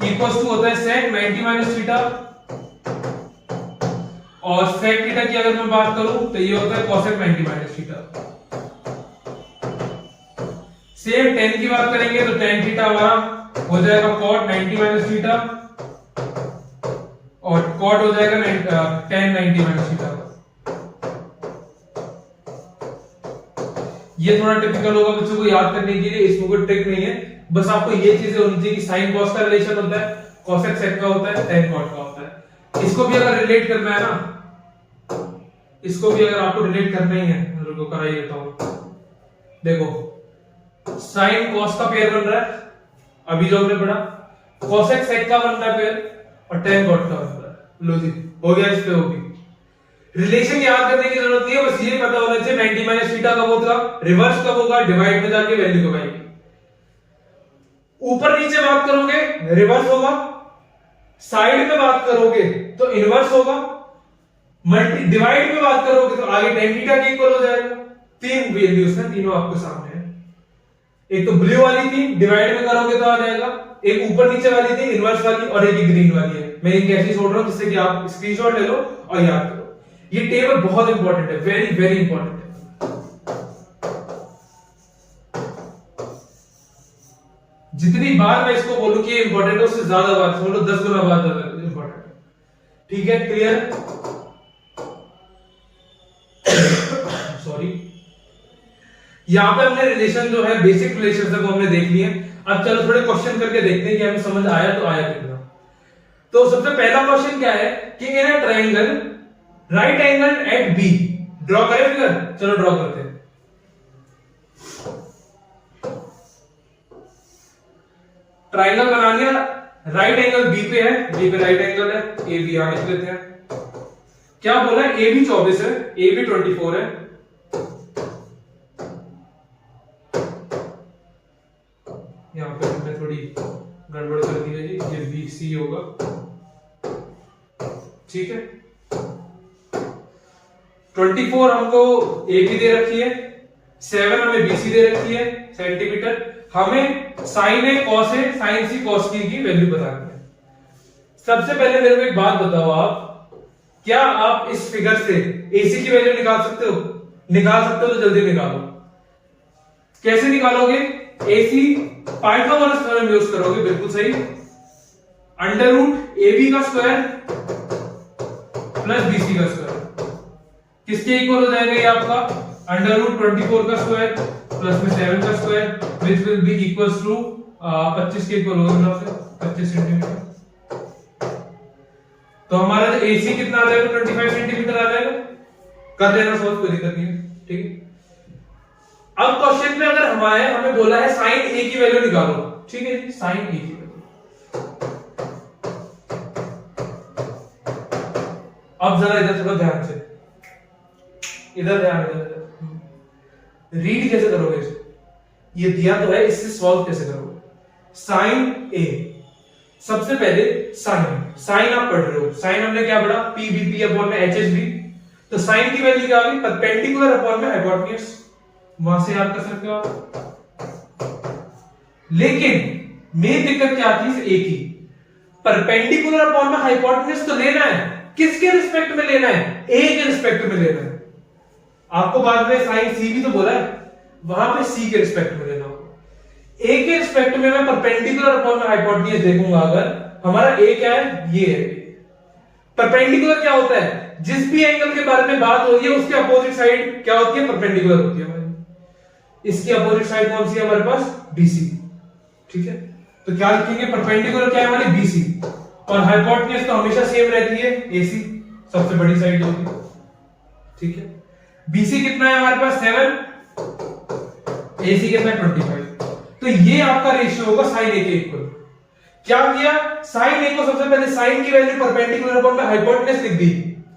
इक्वल्स टू होता है sec 90 माइनस थीटा और sec थीटा की अगर मैं बात करूं तो ये होता है cosec 90 minus theta. Same tan की बात करेंगे तो tan थीटा हमारा हो जाएगा cot 90 माइनस थीटा और cot हो जाएगा tan 90 माइनस थीटा। ये थोड़ा टिपिकल होगा बच्चों को याद करने के लिए, इसमें कोई ट्रिक नहीं है, बस आपको ये चीजें होनी चाहिए कि साइन कॉस का रिलेशन होता है, कोसेक सेक का होता है, tan कॉट का होता है। इसको भी अगर रिलेट करना है ना, इसको भी अगर आपको रिलेट करना ही है तो करा ही देता हूं। देखो साइन कॉस का पेयर बन रहा है अभी जो हमने पढ़ा, कोसेक सेक का बन रहा है पेयर और tan कॉट का बन रहा है। लो जी, हो गया, इस पे होगी। रिलेशन याद करने की जरूरत नहीं है, बस ये पता होना चाहिए 90 माइनस थीटा कब होगा, रिवर्स कब होगा, डिवाइड में जाके वैल्यू कब आएगी। ऊपर नीचे बात करोगे रिवर्स होगा, साइड में बात करोगे तो इनवर्स होगा, मल्टी डिवाइड में बात करोगे तो आगे tan थीटा के इक्वल हो जाएगा। 3 वैल्यूज हैं, तीनों आपके सामने है। एक तो ब्लू वाली थी, डिवाइड में करोगे तो आ जाएगा, एक ऊपर नीचे वाली थी इनवर्स वाली और एक ग्रीन वाली है। मैं ये कैसे छोड़ रहा हूं जिससे कि आप स्क्रीनशॉट ले लो और याद करो। ये टेबल बहुत इंपॉर्टेंट है, वेरी वेरी इंपॉर्टेंट है। जितनी बार मैं इसको बोलूं कि ये इंपॉर्टेंट है उससे ज्यादा बार समझ लो, 10 गुना बार ज्यादा इंपॉर्टेंट है। ठीक है, क्लियर? सॉरी, यहां पे हमने रिलेशन जो है बेसिक रिलेशन को हमने देख लिए। अब चलो थोड़े क्वेश्चन करके देखते हैं कि हमें समझ आया तो आया कितना। तो सबसे पहला क्वेश्चन क्या है कि in a triangle right angle at B, draw करें फिगर, चलो ड्रॉ करते हैं। ट्राइंगल बना लिया, राइट एंगल बी पे है, बी पे राइट एंगल है, ए बी यहां लिख लेते हैं। क्या बोला है, ए बी 24 है, ए बी 24 है, यहां पे हमने थोड़ी गड़बड़ कर दी है जी, ये बी सी होगा, ठीक है। 24 हमको ए बी दे रखी है, 7 हमें बी सी दे रखी है सेंटीमीटर, हमें sign A cos A sign C cos की वैल्यू बतानी है। सबसे पहले मेरे को एक बात बताओ, आप क्या आप इस फिगर से एसी की वैल्यू निकाल सकते हो? निकाल सकते हो तो जल्दी निकालो। कैसे निकालोगे? एसी पाइथागोरस थ्योरम यूज करोगे, बिल्कुल सही। अंडर रूट ए बी का स्क्वायर प्लस बीसी का स्क्वायर किसके इक्वल हो जाएगा? ये आपका अंडर रूट 24 का स्क्वायर प्लस में 7 का square which will be equals to 25 के इक्वल होगा, 25 सेंटीमीटर। तो हमारा जो एसी कितना आ जाएगा? 25 सेंटीमीटर आ जाएगा। कर लेना सॉल्व, कोई दिक्कत नहीं है, ठीक है। अब क्वेश्चन में अगर हमें बोला है साइन ए की वैल्यू निकालो, ठीक है जी, साइन ए की वैल्यू। अब जरा इधर थोड़ा ध्यान से, इधर ध्यान, इधर रीड कैसे करोगे इसे? ये दिया तो है, इससे सॉल्व कैसे करोगे? साइन ए, सबसे पहले साइन आप पढ़ रहे हो, साइन हमने क्या पढ़ा? पी बी पी अपॉन में एच एच बी। तो साइन की वैल्यू क्या होगी? परपेंडिकुलर अपॉन में हाइपोटेन्यूज, वहां से याद कर सकते हो आप। लेकिन मेन दिक्कत क्या थी इस ए की? परपेंडिकुलर अपॉन में हाइपोटेन्यूज तो लेना है, किसके रिस्पेक्ट में लेना है? ए के रिस्पेक्ट में लेना है। आपको बाद में साइन सी भी तो बोला है, वहां पे सी के रिस्पेक्ट में लेना होगा। ए के रिस्पेक्ट में मैं परपेंडिकुलर अपॉन में हाइपोटेन्यूज देखूंगा, अगर हमारा ए क्या है? ये है। परपेंडिकुलर क्या होता है? जिस भी एंगल के बारे में बात हो रही है उसके अपोजिट साइड क्या होती है? परपेंडिकुलर होती है। इसकी अपोजिट साइड कौन सी है हमारे पास? बीसी, ठीक है। तो क्या लिखेंगे? परपेंडिकुलर क्या है हमारी? बीसी, और हाइपोटेन्यूज तो हमेशा सेम रहती है, एसी, सबसे बड़ी साइड होगी, ठीक है। बीसी कितना है हमारे पास? 7, एसी कितना है? 25। तो ये आपका रेशियो होगा साइन ए के इक्वल। क्या किया? साइन ए को सबसे पहले साइन की वैल्यू परपेंडिकुलर अपॉन में हाइपोटेन्यूज लिख दी,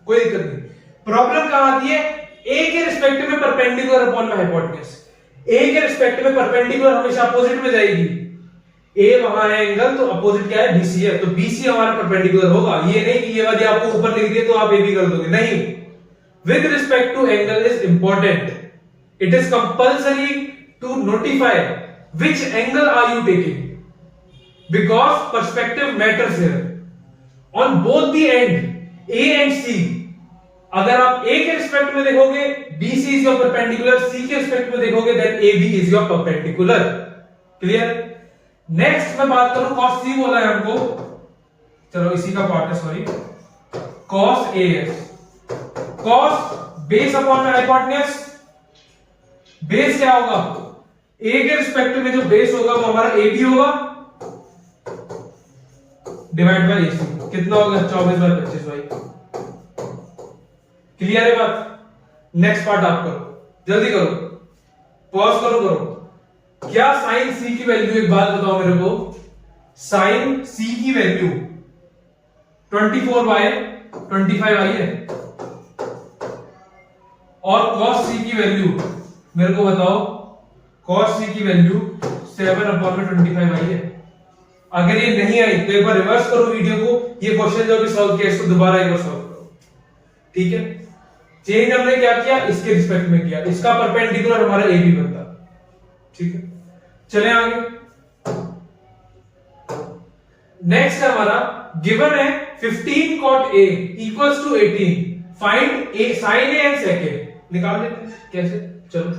कोई दिक्कत नहीं। प्रॉब्लम कहां आती है? ए के रिस्पेक्ट में परपेंडिकुलर अपॉन में हाइपोटेन्यूज। ए के रिस्पेक्ट में परपेंडिकुलर हमेशा अपोजिट में जाएगी, ए वहां है एंगल, तो अपोजिट क्या है? बीसी है, तो बीसी हमारा परपेंडिकुलर होगा। ये नहीं कि ये वाली आपको ऊपर लिख दिए तो आप ए भी कर दोगे, नहीं। With respect to angle is important, it is compulsory to notify which angle are you taking, because perspective matters here on both the end A and C. अगर आप ए के रिस्पेक्ट में देखोगे BC is your perpendicular, C के respect में देखोगे then AB is your perpendicular. Clear? Next मैं बात करूं, cos C बोला है हमको, चलो इसी का पार्ट है, sorry, cos AS, cos base upon में हाइपोटेन्यूज। बेस क्या होगा? A के रिस्पेक्ट में जो बेस होगा वो हमारा AB होगा, डिवाइड बाय AC, कितना होगा? 24/25 भाई। क्लियर है बात? नेक्स्ट पार्ट आप करो, जल्दी करो, पॉज करो। क्या साइन सी की वैल्यू, एक बात बताओ मेरे को, साइन सी की वैल्यू 24/25 आई है, और कॉस सी की वैल्यू मेरे को बताओ, कॉस सी की वैल्यू 7/25 आई है। अगर ये नहीं आई तो एक बार रिवर्स करो वीडियो को, ये क्वेश्चन जो भी सॉल्व किया इसको दोबारा एक बार सॉल्व करो, ठीक है। चेंज हमने क्या किया? इसके रिस्पेक्ट में किया, इसका परपेंडिकुलर हमारा ए बी बनता, ठीक है। चले आगे। नेक्स्ट है हमारा गिवन है 15 cot A equals to 18, find A sine A and sec A. निकाल लेते हैं कैसे, चलो।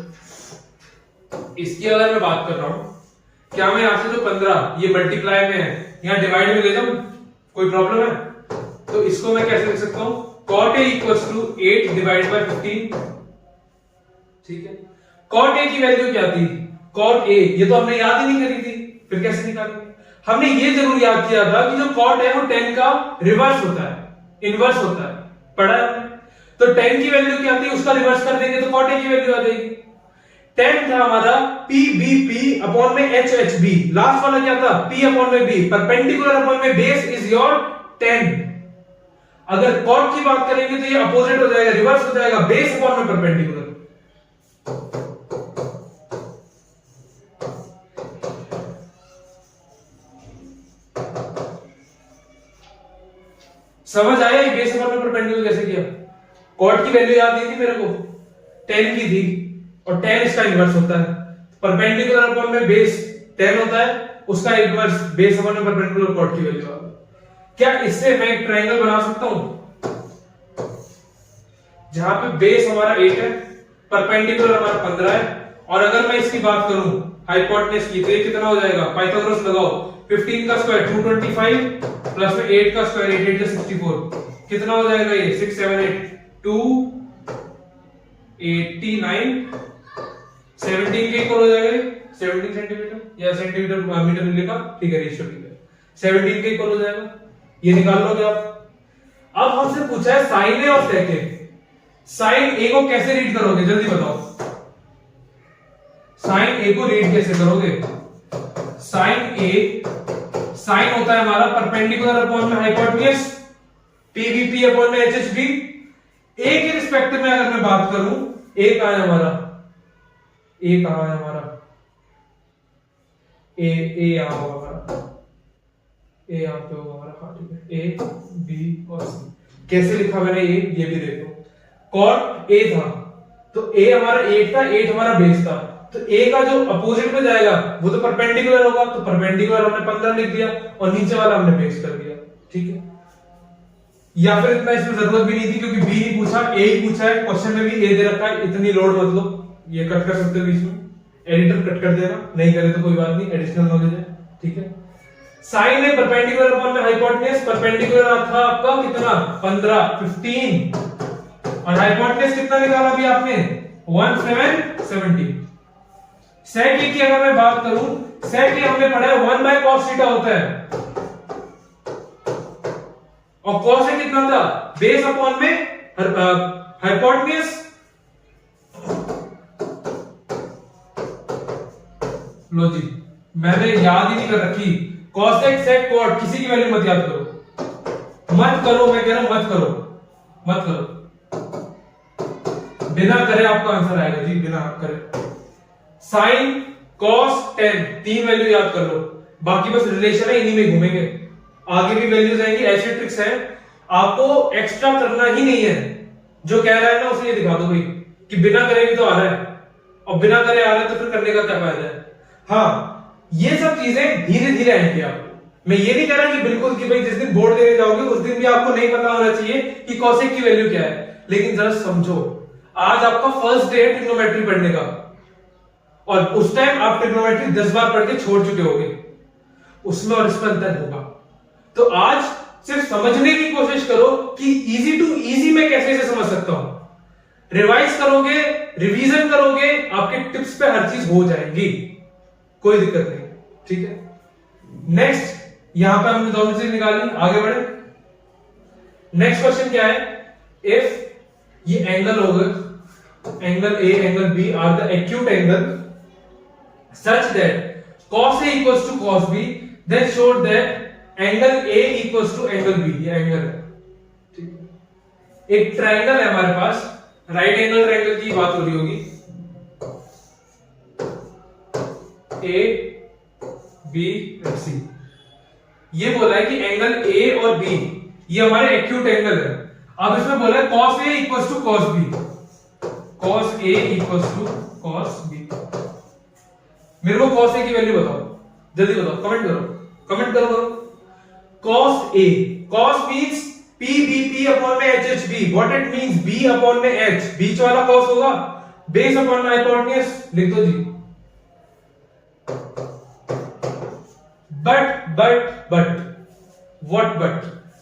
इसकी अगर मैं बात कर रहा हूं, क्या मैं यहां से जो 15 ये मल्टीप्लाई में है, यहां डिवाइड में ले जाऊं, कोई प्रॉब्लम है? तो इसको मैं कैसे लिख सकता हूं? cot A equals to 8 divide by 15, ठीक है। cot A की वैल्यू क्या थी? cot A, ये तो हमने याद ही नहीं करी थी, फिर कैसे निकालेंगे? हमने ये जरूर याद किया था कि जो cot है वो tan का रिवर्स होता है, इनवर्स होता है, पढ़ा है हमने। तो tan की वैल्यू क्या थी? उसका रिवर्स कर देंगे तो cot A की वैल्यू आ जाएगी। 10 था हमारा पी बी पी अपॉन में एच एच बी, लास्ट वाला क्या था पी अपॉन में बी, परपेंडिकुलर अपॉन में बेस इज योर 10। अगर कॉट की बात करेंगे तो ये अपोजिट हो जाएगा, रिवर्स हो जाएगा, बेस अपॉन में परपेंडिकुलर। समझ आया ये बेस अपॉन में परपेंडिकुलर कैसे किया? कॉट की वैल्यू याद नहीं थी मेरे को, 10 की थी और 10 इसका इनवर्स होता है, परपेंडिकुलर अपॉन में बेस 10 होता है, उसका इनवर्स बेस अपॉन में परपेंडिकुलर कॉट की वैल्यू आ गई। क्या इससे मैं एक ट्रायंगल बना सकता हूं जहां पे बेस हमारा 8 है, परपेंडिकुलर हमारा 15 है, और अगर मैं इसकी बात करूं हाइपोटेनस की तो ये कितना हो जाएगा, पाइथागोरस लगाओ, 15 का स्क्वायर 225 प्लस में 8 का स्क्वायर 8 8 64, कितना हो जाएगा ये 6 7 8 289, 17 के इक्वल हो जाएगा ये, 17 सेंटीमीटर या सेंटीमीटर मीटर लिखा, ठीक है रेशियो ठीक है, 17 के इक्वल हो जाएगा, ये निकाल लोगे आप। अब हमसे पूछा है साइन ए और सेक ए, साइन ए को कैसे रीड करोगे जल्दी बताओ, साइन ए को रीड कैसे करोगे? साइन ए, साइन होता है हमारा परपेंडिकुलर अपॉन में हाइपोटेन्यूज, पीवीपी अपॉन में एचएचबी। ए के रिस्पेक्ट में अगर मैं बात करूं, ए कहां है हमारा, ए कहां है हमारा, ए यहां होगा हमारा, ए यहां पे होगा हमारा, हाँ ठीक है, ए बी और सी। कैसे लिखा मैंने ये भी देखो, कॉट ए था तो ए हमारा 8 था, 8 हमारा बेस था, तो ए का जो अपोजिट में जाएगा वो तो परपेंडिकुलर होगा, तो परपेंडिकुलर हमने 15 लिख दिया और नीचे वाला हमने बेस कर दिया, ठीक है। या फिर इतना इसमें जरूरत भी नहीं थी क्योंकि बी नहीं पूछा, ए ही पूछा है, क्वेश्चन में भी ए दे रखा है, इतनी लोड मत लो, ये कट कर सकते हो बीच में, एडिटर कट कर देना, नहीं करे तो कोई बात नहीं, एडिशनल नॉलेज है, ठीक है। साइन है परपेंडिकुलर अपॉन में हाइपोटेन्यूज, परपेंडिकुलर था आपका कितना 15 15 और हाइपोटेन्यूज कितना निकाला अभी आपने 1770। सेक ए की अगर मैं बात करूं, सेक ए हमने पढ़ा है 1 बाय cos थीटा होता है, और cos ए कितना था बेस अपॉन में हाइपोटेन्यूज, लो जी मैंने याद ही नहीं कर रखी, cosec sec cot किसी की वैल्यू मत याद करो, मत करो, मैं कह रहा हूं मत करो, मत करो, बिना करे आपका आंसर आएगा जी, बिना करे। साइन cos tan 3 वैल्यू याद कर लो, बाकी बस रिलेशन है, इन्हीं में घूमेंगे, आगे भी वैल्यूज आएंगी, ऐसे ट्रिक्स है, आपको एक्स्ट्रा करना ही नहीं है, जो कह रहा है ना उसे ये दिखा दो भाई कि बिना करे भी तो आ रहा है, और बिना करे आ रहा है तो फिर करने का क्या फायदा है। हाँ ये सब चीजें धीरे धीरे आएंगी आपको, मैं ये नहीं कह रहा कि बिल्कुल कि भाई जिस दिन बोर्ड देने जाओगे उस दिन भी आपको नहीं पता होना चाहिए कि कॉसेक की वैल्यू क्या है, लेकिन जरा समझो आज आपका फर्स्ट डे है ट्रिग्नोमेट्री पढ़ने का, और उस टाइम आप ट्रिग्नोमेट्री 10 बार पढ़ के छोड़ चुके होगे, उसमें और इसमें अंतर होगा, तो आज सिर्फ समझने की कोशिश करो कि इजी टू इजी मैं कैसे इसे समझ सकता हूं, रिवाइज करोगे, रिवीजन करोगे, आपके टिप्स पे हर चीज हो जाएंगी, कोई दिक्कत नहीं, ठीक है। नेक्स्ट यहां पे हमने दोनों चीज निकाली, आगे बढ़े। नेक्स्ट क्वेश्चन क्या है, इफ ये एंगल होगा, angle A angle B are the acute angle such that cos a equals to cos b, then show that angle a equals to angle b, ये एंगल है, ठीक है। एक ट्रायंगल है हमारे पास, राइट एंगल ट्रायंगल की बात हो रही होगी, ए बी सी, ये बोला है कि एंगल ए और बी ये हमारे एक्यूट एंगल है, अब इसमें बोला है cos a equals to cos b, cos a equals to cos b, मेरे को cos a की वैल्यू बताओ, जल्दी बताओ, कमेंट करो, कमेंट करो cos a, cos means p b p upon में h h b, what it means b upon में h, बीच वाला cos होगा, बेस अपॉन में हाइपोटेन्यूज, लिख दो जी।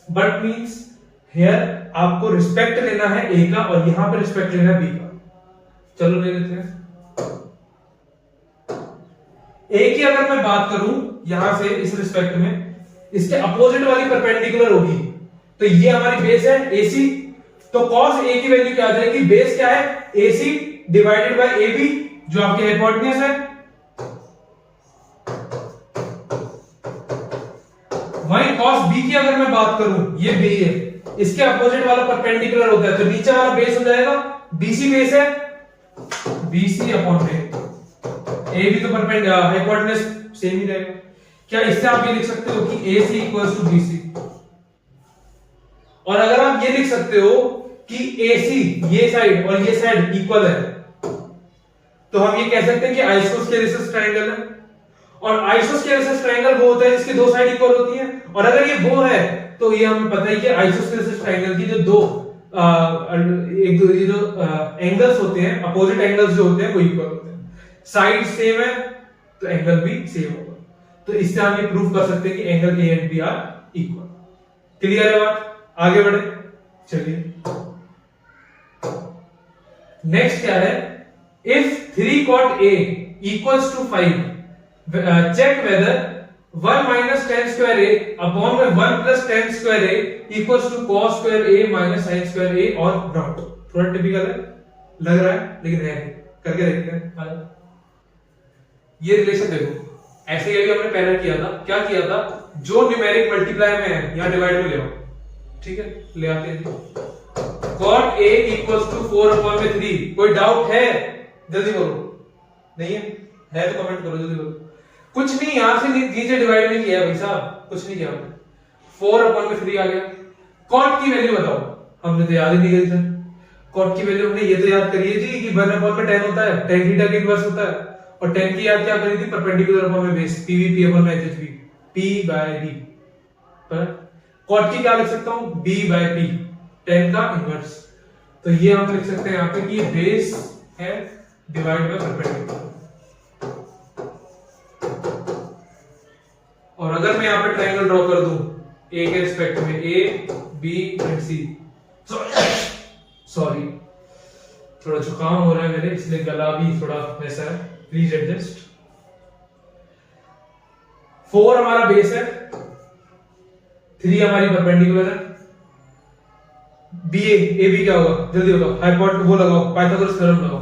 बट मींस हियर आपको रिस्पेक्ट लेना है ए का और यहां पर रिस्पेक्ट लेना है बी का, चलो ले लेते हैं। ए की अगर मैं बात करूं यहां से इस रिस्पेक्ट में, इसके अपोजिट वाली परपेंडिकुलर होगी, तो ये हमारी बेस है AC, तो cos A की वैल्यू क्या आ जाएगी, बेस क्या है AC डिवाइडेड बाय AB, जो आपकी हाइपोटेन्यूज है, वहीं cos b की अगर मैं बात करूं, ये b है, इसके अपोजिट वाला परपेंडिकुलर होता है, तो नीचे वाला बेस हो जाएगा, BC बेस है, BC अपॉन ए, ए भी तो परपेंडिकुलर हाइपोटेन्यूज सेम ही रहेगा। क्या इससे आप ये लिख सकते हो कि AC इक्वल्स टू BC, और अगर आप ये लिख सकते हो कि AC ये साइड और ये साइड इक्वल है, तो हम ये कह सकते हैं कि आइसोस्केलेस ट्रायंगल है। और आइसोस्केलेस ट्रायंगल वो होता है जिसकी दो साइड इक्वल होती हैं, और अगर ये वो है तो ये हमें पता है कि आइसोस्केलेस ट्रायंगल की जो दो ये जो एंगल्स होते हैं, अपोजिट एंगल्स जो होते हैं वो इक्वल होते हैं, साइड सेम है तो एंगल भी सेम होगा। तो इससे हम ये प्रूव कर सकते हैं कि angle A and B are equal. Clear है बात? आगे बढ़े, चलिए नेक्स्ट क्या है, if 3 cot A equals to 5, check whether 1 minus tan square A upon 1 plus tan square A equals to cos square A minus sin square A or not। थोड़ा typical है, लग रहा है, लेकिन है, करके देखते हैं। ये रिलेशन देखो, ऐसे ही हमने पहले किया था, क्या किया था, जो न्यूमेरिक मल्टीप्लाई में है यहां डिवाइड में ले आओ, ठीक है, ले आते हैं। cot A equals to 4 upon 3, कोई डाउट है? जल्दी करो, नहीं है तो कमेंट करो, जल्दी करो। कुछ नहीं, यहां से नीचे डिवाइड नहीं किया भाई साहब, कुछ नहीं किया हमने, 4 अपॉन में 3 आ गया। cot की वैल्यू बताओ, हमने तो याद ही नहीं करी सर, cot की वैल्यू हमने ये तो याद करिए जी कि 1 अपॉन में tan होता है, tan थीटा की इनवर्स होता है, और tan की याद क्या करी थी, परपेंडिकुलर अपॉन में बेस, PV P अपॉन में HHV, P by B। पर cot की क्या लिख सकता हूं, B by P, tan का इनवर्स। तो ये हम लिख सकते हैं यहां पे कि ये बेस है डिवाइड बाय परपेंडिकुलर। और अगर मैं यहां पे ट्रायंगल ड्रॉ कर दूं ए के रिस्पेक्ट में, A B and C, sorry थोड़ा जुकाम हो रहा है मेरे, इसलिए गला भी थोड़ा वैसा है, प्लीज एडजस्ट। 4 हमारा बेस है, 3 हमारी परपेंडिकुलर है, ए बी क्या होगा, जल्दी बताओ, हाइपोटेन्यूज वो लगाओ, पाइथागोरस थ्योरम लगाओ,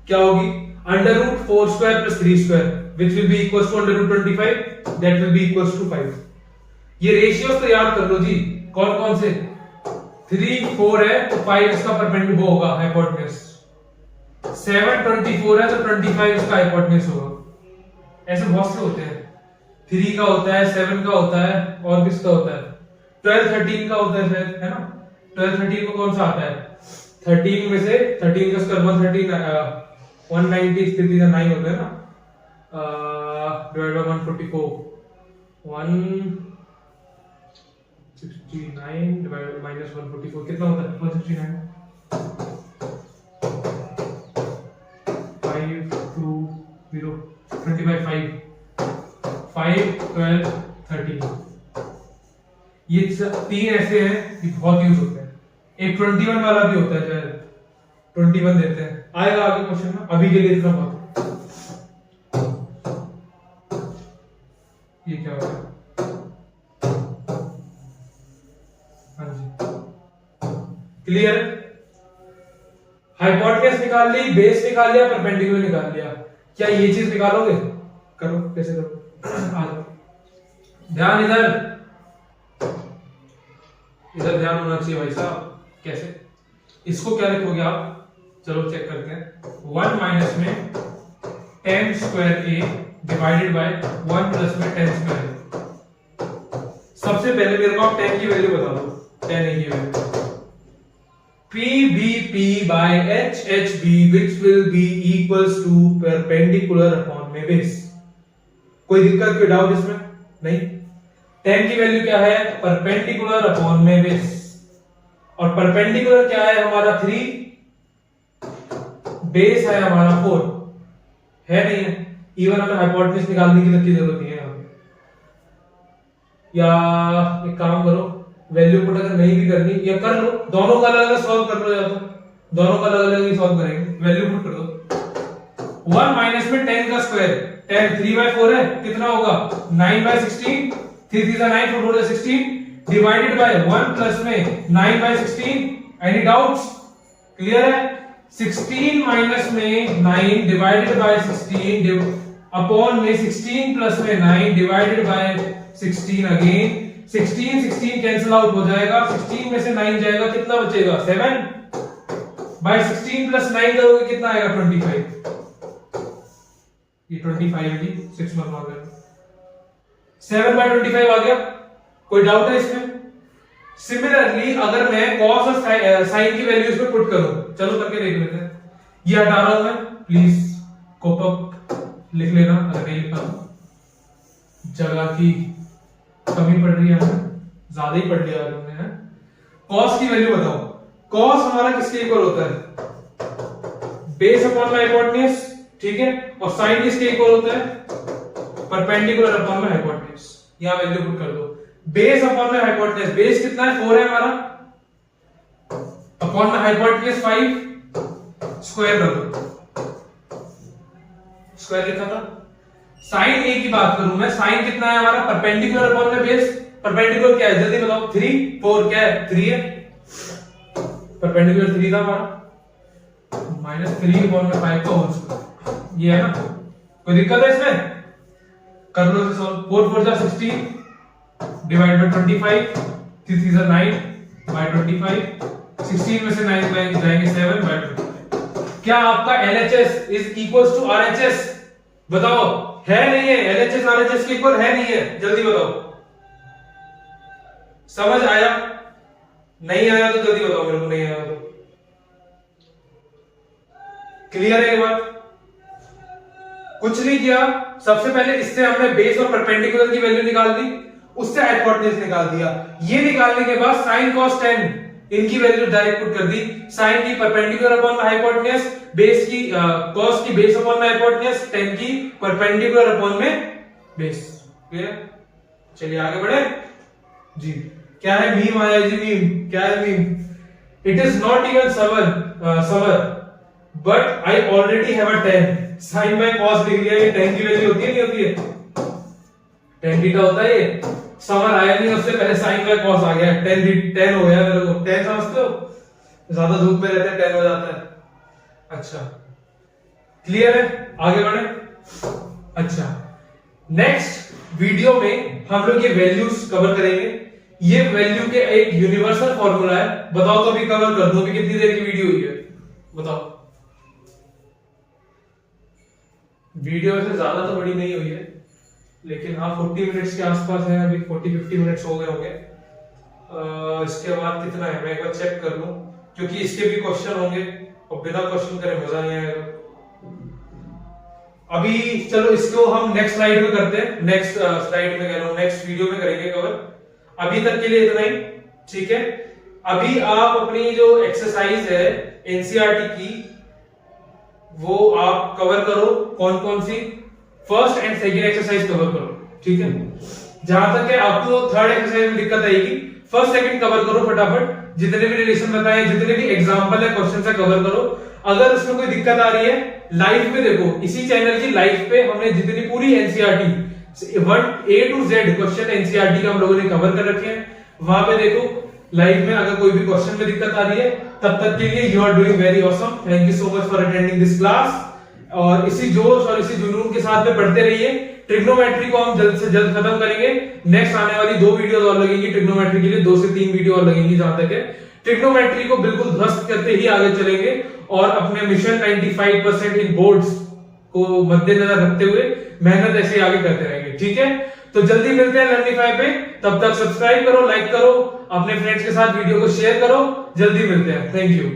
क्या होगी, under root 4 square plus 3 square which will be equals to under root 25, that will be equals to 5। ये रेशियोस तो याद कर लो जी, कौन कौन से, 3 4 है तो 5 इसका परपेंडिकुलर होगा हाइपोटेन्यूज, 7 24 है तो 25 इसका हाइपोटेन्यूज होगा। ऐसे बहुत से होते हैं, 3 का होता है, 7 का होता है, और किसका होता है, 12 13 का होता है शायद, है ना, 12 13 में कौन सा आता है, 13 में से 13 का स्क्वायर 113 190 स्थिति का 9 होता है ना, divide by 144 169 divide by minus 144 कितना होता है, 169 5 2 0 25 5 12 13। ये तीन ऐसे हैं कि बहुत यूज होते हैं, एक 21 वाला भी होता है, शायद 21 देते हैं, आएगा आगे क्वेश्चन में, अभी के लिए इतना बहुत। ये क्या होगा, हाँ जी क्लियर, हाइपोटेन्यूज निकाल ली, बेस निकाल लिया, परपेंडिकुलर निकाल लिया, क्या ये चीज निकालोगे, करो, कैसे करो, आ जाओ, ध्यान इधर ध्यान होना चाहिए भाई साहब। कैसे, इसको क्या लिखोगे आप, चलो चेक करते हैं, 1 माइनस में tan square A divided by 1 plus में tan स्क्वायर A। सबसे पहले मेरे को आप tan की वैल्यू बता दो, tan A की value, PBP by HHB which will be equals to perpendicular upon में बेस। कोई दिक्कत, कोई डाउट इसमें नहीं, tan की वैल्यू क्या है, परपेंडिकुलर अपॉन में बेस, और परपेंडिकुलर क्या है हमारा 3, बेस है हमारा 4, है नहीं है, इवन हमें हाइपोटेन्यूज निकालने की तक की जरूरत नहीं है यहाँ पे। या एक काम करो, वैल्यू पुट अगर नहीं भी करनी, या कर लो, दोनों का अलग अलग सॉल्व कर लो, या तो दोनों का अलग अलग ही सॉल्व करेंगे, वैल्यू पुट कर दो। 1 माइनस में 10 का स्क्वायर, 10 3/4 है, कितना होगा, 9/16, 3 3 9 4 4 16 डिवाइडेड बाय 1 प्लस में 9/16। एनी डाउट्स, क्लियर है, 16 माइनस में 9 डिवाइडेड बाय 16 अपॉन में 16 प्लस में 9 divided by 16 again 16 cancel out हो जाएगा, 16 में से 9 जाएगा, कितना बचेगा 7 बाय 16 प्लस 9 करोगे कितना आएगा 25। ये 25 है जी, 6 मंथ आ गया, 7 बाय 25 आ गया। कोई डाउट है इसमें? सिमिलरली अगर मैं कॉस और साइन की वैल्यूज पे पुट करूं, चलो करके देख लेते हैं। ये हटा रहा हूं मैं, प्लीज कॉप अप लिख लेना अगर नहीं लिखा जगह की कमी पड़ रही है, ज्यादा ही पड़ लिया हमने। कॉस की वैल्यू बताओ, कॉस हमारा किसके इक्वल होता है? बेस अपॉन में हाइपोटेन्यूज, ठीक है, और साइन किसके इक्वल होता है? परपेंडिकुलर अपॉन में हाइपोटेन्यूज। यहां वैल्यू पुट कर दो, बेस अपॉन में हाइपोटेन्यूज, बेस कितना है 4 है हमारा, अपॉन में हाइपोटेन्यूज 5, स्क्वायर कर दो, स्क्वायर लिखा था। साइन ए की बात करूं मैं, साइन कितना है हमारा? परपेंडिकुलर अपॉन में बेस, परपेंडिकुलर क्या है जल्दी बताओ? 3 4 क्या है? 3 है, परपेंडिकुलर 3 था हमारा, माइनस 3 अपॉन में 5 का होल स्क्वायर, ये है ना। कोई दिक्कत है इसमें? कर लो इसे सॉल्व। 4 4 जा 16 डिवाइड बाय 25, 3 3 जा 9 बाय 25, 16 में से 9 जाएंगे 7 बाय 25। क्या आपका LHS is equals to RHS? बताओ, है नहीं है? LHS RHS के इक्वल है नहीं है? जल्दी बताओ। समझ आया? नहीं आया तो जल्दी बताओ मेरे को, नहीं आया तो। क्लियर है ये बात? कुछ नहीं किया, सबसे पहले इससे हमने बेस और परपेंडिकुलर की वैल्यू निकाल दी, उससे हाइपोटेन्यूज निकाल दिया। ये निकालने के बाद sin cos tan इनकी वैल्यू डायरेक्ट पुट कर दी। sin की परपेंडिकुलर अपॉन में हाइपोटेन्यूज, बेस की cos की बेस अपॉन में हाइपोटेन्यूज, tan की परपेंडिकुलर अपॉन में बेस। क्लियर? चलिए आगे बढ़े जी। क्या है मीम आया जी? मीम क्या है? Meme, it is not even summer but I already have a tan। sin by cos लिख लिया, ये tan की वैल्यू होती है नहीं होती है? tan थीटा होता है ये। समर आया नहीं, उससे पहले sin बाय cos आ गया, tan हो गया मेरे को। tan समझते हो? ज्यादा धूप में रहते हैं tan हो जाता है। अच्छा क्लियर है? आगे बढ़े। अच्छा नेक्स्ट वीडियो में हम लोग ये वैल्यूज कवर करेंगे। ये वैल्यू के एक यूनिवर्सल फॉर्मूला है, बताओ तो अभी कवर कर दो। अभी कितनी देर की वीडियो हुई है बताओ? वीडियो वैसे ज्यादा तो बड़ी नहीं हुई है, लेकिन हाँ 40 मिनट्स के आसपास है, अभी 40-50 मिनट्स हो गए होंगे। इसके बाद कितना है मैं एक बार चेक कर लूं, क्योंकि इसके भी क्वेश्चन होंगे और बिना क्वेश्चन करे मजा नहीं आएगा। अभी चलो इसको हम नेक्स्ट स्लाइड में करते हैं, नेक्स्ट स्लाइड में कह रहा हूं, नेक्स्ट वीडियो में करेंगे कवर। अभी तक के लिए इतना ही, ठीक है। अभी आप अपनी जो एक्सरसाइज है एनसीईआरटी की वो आप कवर करो। कौन कौन सी? First and second exercise cover करो, ठीक है। जहां तक है आपको थर्ड एक्सरसाइज में दिक्कत आएगी, फर्स्ट सेकंड कवर करो फटाफट। जितने भी रिलेशन बताए, जितने भी एग्जांपल है क्वेश्चन से कवर करो। अगर उसमें कोई दिक्कत आ रही है लाइव में देखो, इसी चैनल की लाइव पे हमने जितनी पूरी NCERT 1 A to Z question NCERT का हम लोगों ने कवर कर रखे हैं, वहां पे देखो लाइव में। अगर कोई भी क्वेश्चन में दिक्कत आ रही है तब तक के लिए you are doing very awesome. Thank you so much for attending this class. और इसी जोश और इसी जुनून के साथ में पढ़ते रहिए। ट्रिग्नोमेट्री को हम जल्द से जल्द खत्म करेंगे। नेक्स्ट आने वाली 2 वीडियोस और लगेंगी ट्रिग्नोमेट्री के लिए, 2 से 3 वीडियो और लगेंगी। जहां तक है ट्रिग्नोमेट्री को बिल्कुल ध्वस्त करते ही आगे चलेंगे और अपने मिशन 95% इन बोर्ड्स को मद्देनजर रखते हुए मेहनत ऐसे आगे करते रहेंगे, ठीक है। तो जल्दी मिलते हैं लर्निफाई पे, तब तक सब्सक्राइब करो, लाइक करो, अपने फ्रेंड्स के साथ वीडियो को शेयर करो। जल्दी मिलते हैं, थैंक यू।